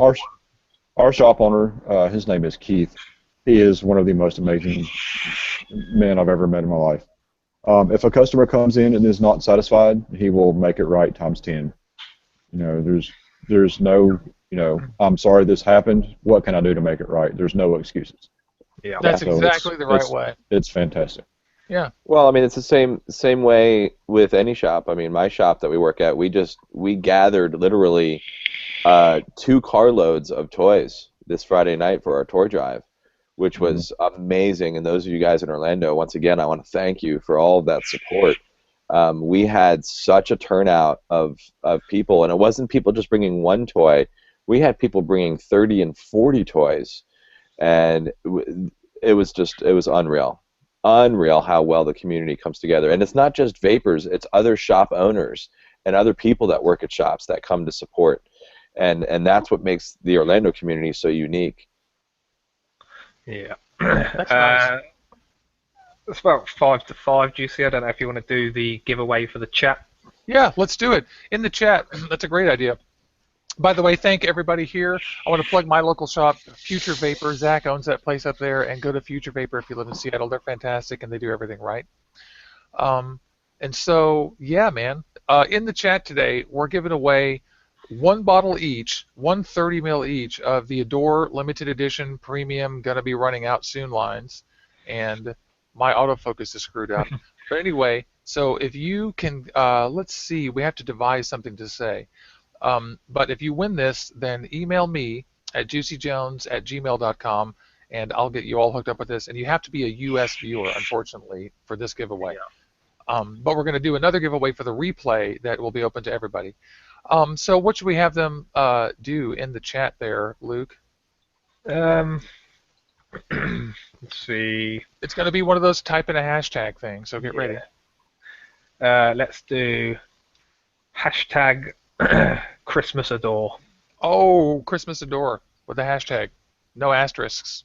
Speaker 3: Our shop owner, his name is Keith. He is one of the most amazing men I've ever met in my life. If a customer comes in and is not satisfied, he will make it right times 10. There's no, I'm sorry this happened. What can I do to make it right? There's no excuses.
Speaker 2: Yeah,
Speaker 1: that's exactly the right way.
Speaker 3: It's fantastic.
Speaker 1: Yeah.
Speaker 4: Well, it's the same way with any shop. My shop that we work at, we gathered literally 2 carloads of toys this Friday night for our toy drive, which was amazing. And those of you guys in Orlando, once again, I want to thank you for all of that support. We had such a turnout of people, and it wasn't people just bringing one toy. We had people bringing 30 and 40 toys, and it was unreal. Unreal how well the community comes together. And it's not just vapors, it's other shop owners and other people that work at shops that come to support. And that's what makes the Orlando community so unique.
Speaker 2: Yeah.
Speaker 1: That's nice.
Speaker 2: It's about 5 to 5, Juicy. I don't know if you want to do the giveaway for the chat.
Speaker 1: Yeah, let's do it. In the chat, that's a great idea. By the way, thank everybody here. I want to plug my local shop, Future Vapor. Zach owns that place up there, and go to Future Vapor if you live in Seattle. They're fantastic, and they do everything right. And so, yeah, man. In the chat today, we're giving away 1 bottle each, 130 ml each of the Adore Limited Edition Premium, gonna be running out soon lines, and my autofocus is screwed up. But anyway, so if you can, let's see, we have to devise something to say. But if you win this, then email me at juicyjones@gmail.com, and I'll get you all hooked up with this. And you have to be a U.S. viewer, unfortunately, for this giveaway. Yeah. But we're going to do another giveaway for the replay that will be open to everybody. So what should we have them do in the chat there, Luke?
Speaker 2: Let's see.
Speaker 1: It's going to be one of those type in a hashtag things, so get ready.
Speaker 2: Let's do hashtag Christmas Adore.
Speaker 1: Oh, Christmas Adore. with the hashtag, no asterisks.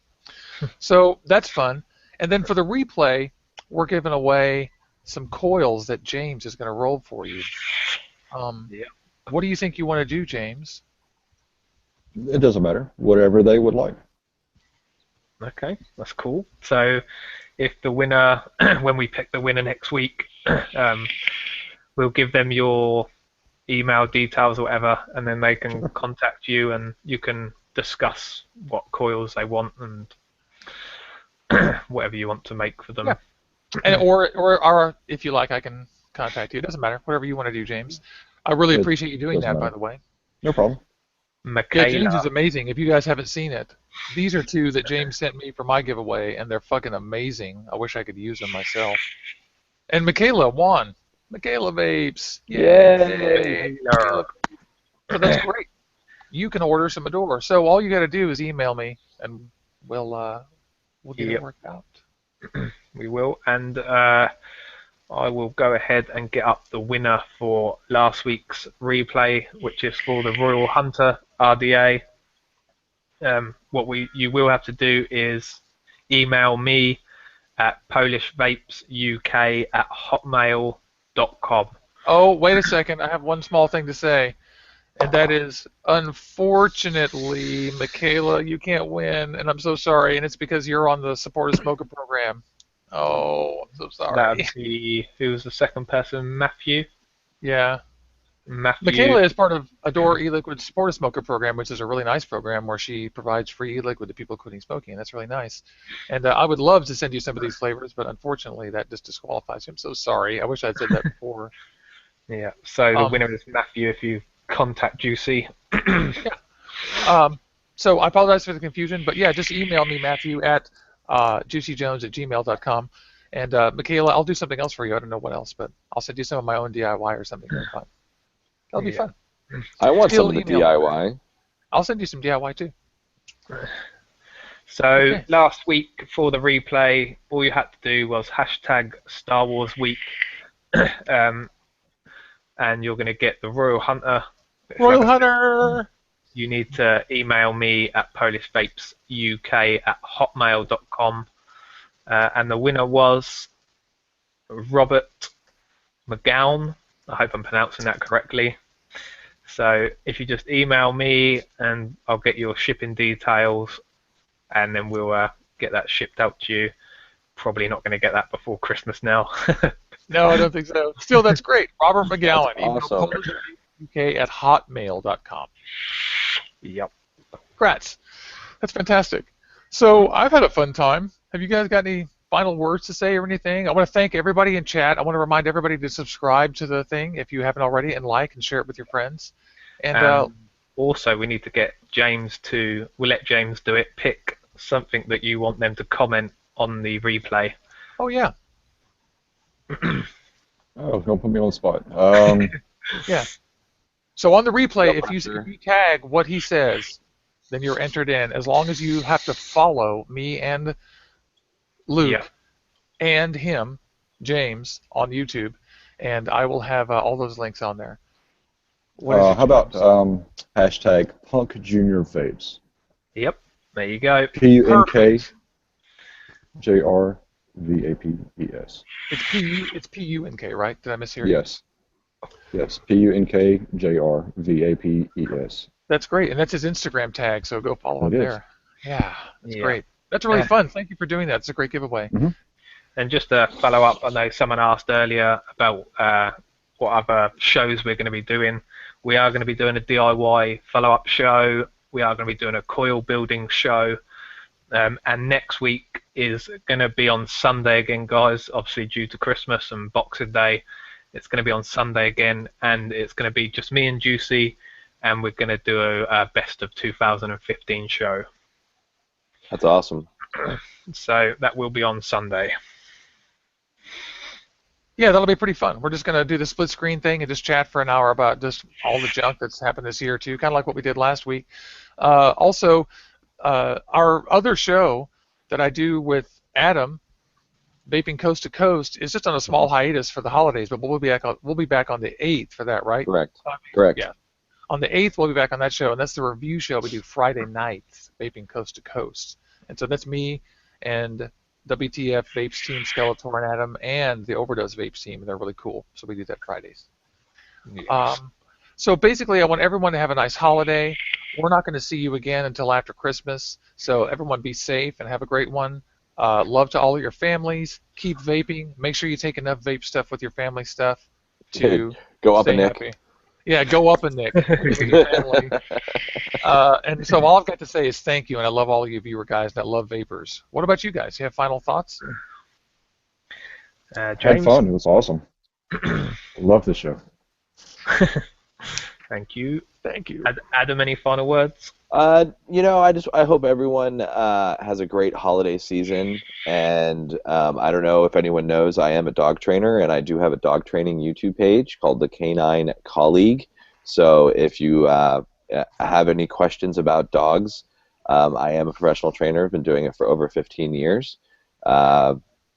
Speaker 1: So that's fun. And then for the replay, we're giving away some coils that James is going to roll for you.
Speaker 2: Yeah.
Speaker 1: What do you think you want to do, James?
Speaker 3: It doesn't matter. Whatever they would like.
Speaker 2: Okay, that's cool. So if the winner, when we pick the winner next week, we'll give them your email details or whatever, and then they can contact you and you can discuss what coils they want and whatever you want to make for them.
Speaker 1: Yeah. And or if you like, I can contact you. It doesn't matter. Whatever you want to do, James. I really appreciate you doing that, by the way.
Speaker 3: No problem.
Speaker 1: Yeah,
Speaker 2: Michaela,
Speaker 1: James is amazing. If you guys haven't seen it, these are two that James sent me for my giveaway, and they're fucking amazing. I wish I could use them myself. And Michaela won. Michaela Vapes.
Speaker 4: Yay!
Speaker 1: Michaela. So that's great. You can order some Adore. So all you got to do is email me, and we'll get it worked out.
Speaker 2: we will, and I will go ahead and get up the winner for last week's replay, which is for the Royal Hunter RDA. What you will have to do is email me at PolishVapesUK@hotmail.com.
Speaker 1: Oh, wait a second. I have one small thing to say, and that is, unfortunately, Michaela, you can't win, and I'm so sorry, and it's because you're on the Support a Smoker program. Oh, I'm so sorry.
Speaker 2: That would be, who was the second person? Matthew?
Speaker 1: Yeah.
Speaker 2: Matthew.
Speaker 1: Michaela is part of Adore E-Liquid Support a Smoker program, which is a really nice program where she provides free e-liquid to people quitting smoking, and that's really nice. And I would love to send you some of these flavors, but unfortunately that just disqualifies you. I'm so sorry. I wish I'd said that before.
Speaker 2: Yeah, so the winner is Matthew if you contact Juicy.
Speaker 1: Yeah. So I apologize for the confusion, but yeah, just email me, Matthew, at juicyjones@gmail.com. And Michaela, I'll do something else for you. I don't know what else, but I'll send you some of my own DIY or something. Fun. That'll be fun.
Speaker 4: I want
Speaker 1: Still
Speaker 4: some of the
Speaker 1: email me.
Speaker 4: DIY.
Speaker 1: I'll send you some DIY too.
Speaker 2: So last week for the replay, all you had to do was hashtag Star Wars Week, and you're going to get the Royal Hunter.
Speaker 1: Royal Hunter!
Speaker 2: You need to email me at PolishVapesUK@hotmail.com. And the winner was Robert McGowan. I hope I'm pronouncing that correctly. So if you just email me, and I'll get your shipping details, and then we'll get that shipped out to you. Probably not going to get that before Christmas now.
Speaker 1: No, I don't think so. Still, that's great. Robert McGowan.
Speaker 4: That's awesome.
Speaker 1: PolishVapesUK@hotmail.com.
Speaker 2: Yep.
Speaker 1: Congrats. That's fantastic. So I've had a fun time. Have you guys got any final words to say or anything? I want to thank everybody in chat. I want to remind everybody to subscribe to the thing if you haven't already, and like and share it with your friends. And
Speaker 2: also, we need to get James to. We'll let James do it. Pick something that you want them to comment on the replay.
Speaker 1: oh yeah,
Speaker 3: Oh, don't put me on the spot.
Speaker 1: yeah. So on the replay,
Speaker 4: No
Speaker 1: if you
Speaker 4: pressure.
Speaker 1: tag what he says, then you're entered in. As long as you have to follow me and Luke and him, James, on YouTube, and I will have all those links on there. What is it,
Speaker 3: how about
Speaker 1: James?
Speaker 3: hashtag Punk Junior Vapes?
Speaker 2: Yep. There you go.
Speaker 3: PUNKJRVAPES.
Speaker 1: It's PUNK, right? Did I mishear you?
Speaker 3: Yes. Yes. PUNKJRVAPES.
Speaker 1: That's great, and that's his Instagram tag, so go follow him
Speaker 3: It is.
Speaker 1: there. Yeah, that's
Speaker 2: Yeah.
Speaker 1: great. That's really fun. Thank you for doing that. It's a great giveaway.
Speaker 2: And just to follow up, I know someone asked earlier about what other shows we're going to be doing. We are going to be doing a DIY follow-up show. We are going to be doing a coil building show. And next week is going to be on Sunday again, guys, obviously due to Christmas and Boxing Day. It's going to be on Sunday again, and it's going to be just me and Juicy, and we're going to do a best of 2015 show.
Speaker 4: That's awesome.
Speaker 2: So that will be on Sunday.
Speaker 1: Yeah, that'll be pretty fun. We're just going to do the split screen thing and just chat for an hour about just all the junk that's happened this year, too, kind of like what we did last week. Also, our other show that I do with Adam, Vaping Coast to Coast, is just on a small hiatus for the holidays, but we'll be back on the 8th for that, right?
Speaker 4: Correct. Correct.
Speaker 1: Yeah. On the 8th, we'll be back on that show, and that's the review show we do Friday nights, Vaping Coast to Coast. And so that's me and WTF Vapes team, Skeletor and Adam, and the Overdose Vapes team, and they're really cool. So we do that Fridays.
Speaker 2: Yes.
Speaker 1: So basically, I want everyone to have a nice holiday. We're not going to see you again until after Christmas, so everyone be safe and have a great one. Love to all of your families. Keep vaping. Make sure you take enough vape stuff with your family stuff to
Speaker 4: Go up
Speaker 1: stay
Speaker 4: a Nick.
Speaker 1: happy. Yeah, go up a Nick with your family. And so all I've got to say is thank you, and I love all of you viewer guys, and I love vapors. What about you guys? You have final thoughts?
Speaker 3: Had
Speaker 2: James?
Speaker 3: fun. It was awesome. Love the show.
Speaker 2: Thank you.
Speaker 1: Thank you.
Speaker 2: Adam, any final words?
Speaker 4: I hope everyone has a great holiday season, and I don't know if anyone knows, I am a dog trainer, and I do have a dog training YouTube page called the Canine Colleague. So if you have any questions about dogs, I am a professional trainer. I've been doing it for over 15 years.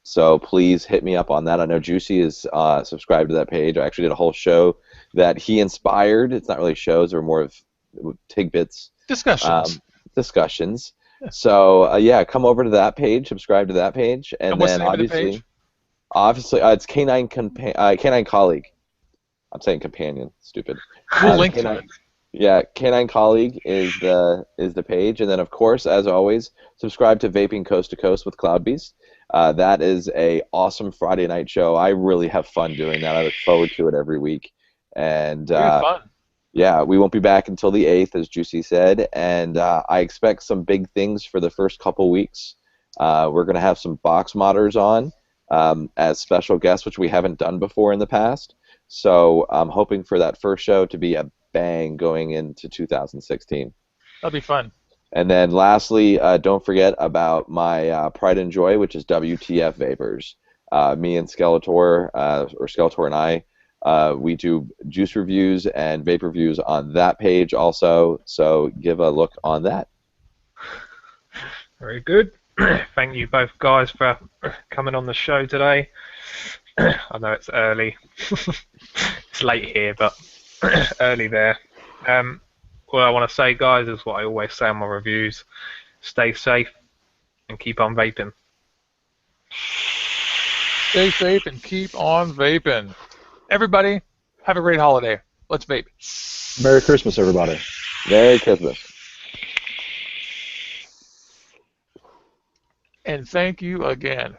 Speaker 4: So please hit me up on that. I know Juicy is subscribed to that page. I actually did a whole show that he inspired. It's not really shows, or more of tidbits. Discussions.
Speaker 1: Yeah.
Speaker 4: So come over to that page, subscribe to that page, and
Speaker 1: what's
Speaker 4: then
Speaker 1: the name of the page?
Speaker 4: obviously, it's Canine Colleague. I'm saying companion. Stupid.
Speaker 1: We'll link to it.
Speaker 4: Yeah, Canine Colleague is the page, and then of course, as always, subscribe to Vaping Coast to Coast with Cloudbeast. That is a awesome Friday night show. I really have fun doing that. I look forward to it every week, and
Speaker 1: Fun.
Speaker 4: yeah, we won't be back until the 8th, as Juicy said, and I expect some big things for the first couple weeks. We're going to have some box modders on as special guests, which we haven't done before in the past. So I'm hoping for that first show to be a bang going into 2016.
Speaker 1: That'll be fun.
Speaker 4: And then lastly, don't forget about my Pride and Joy, which is WTF Vapers. Me and Skeletor, or Skeletor and I, we do juice reviews and vape reviews on that page also, so give a look on that.
Speaker 2: Very good. Thank you both guys for coming on the show today. I know it's early. It's late here, but early there. What I want to say, guys, is what I always say in my reviews. Stay safe and keep on vaping.
Speaker 1: Stay safe and keep on vaping. Everybody, have a great holiday. Let's vape.
Speaker 3: Merry Christmas, everybody.
Speaker 4: Merry Christmas.
Speaker 1: And thank you again.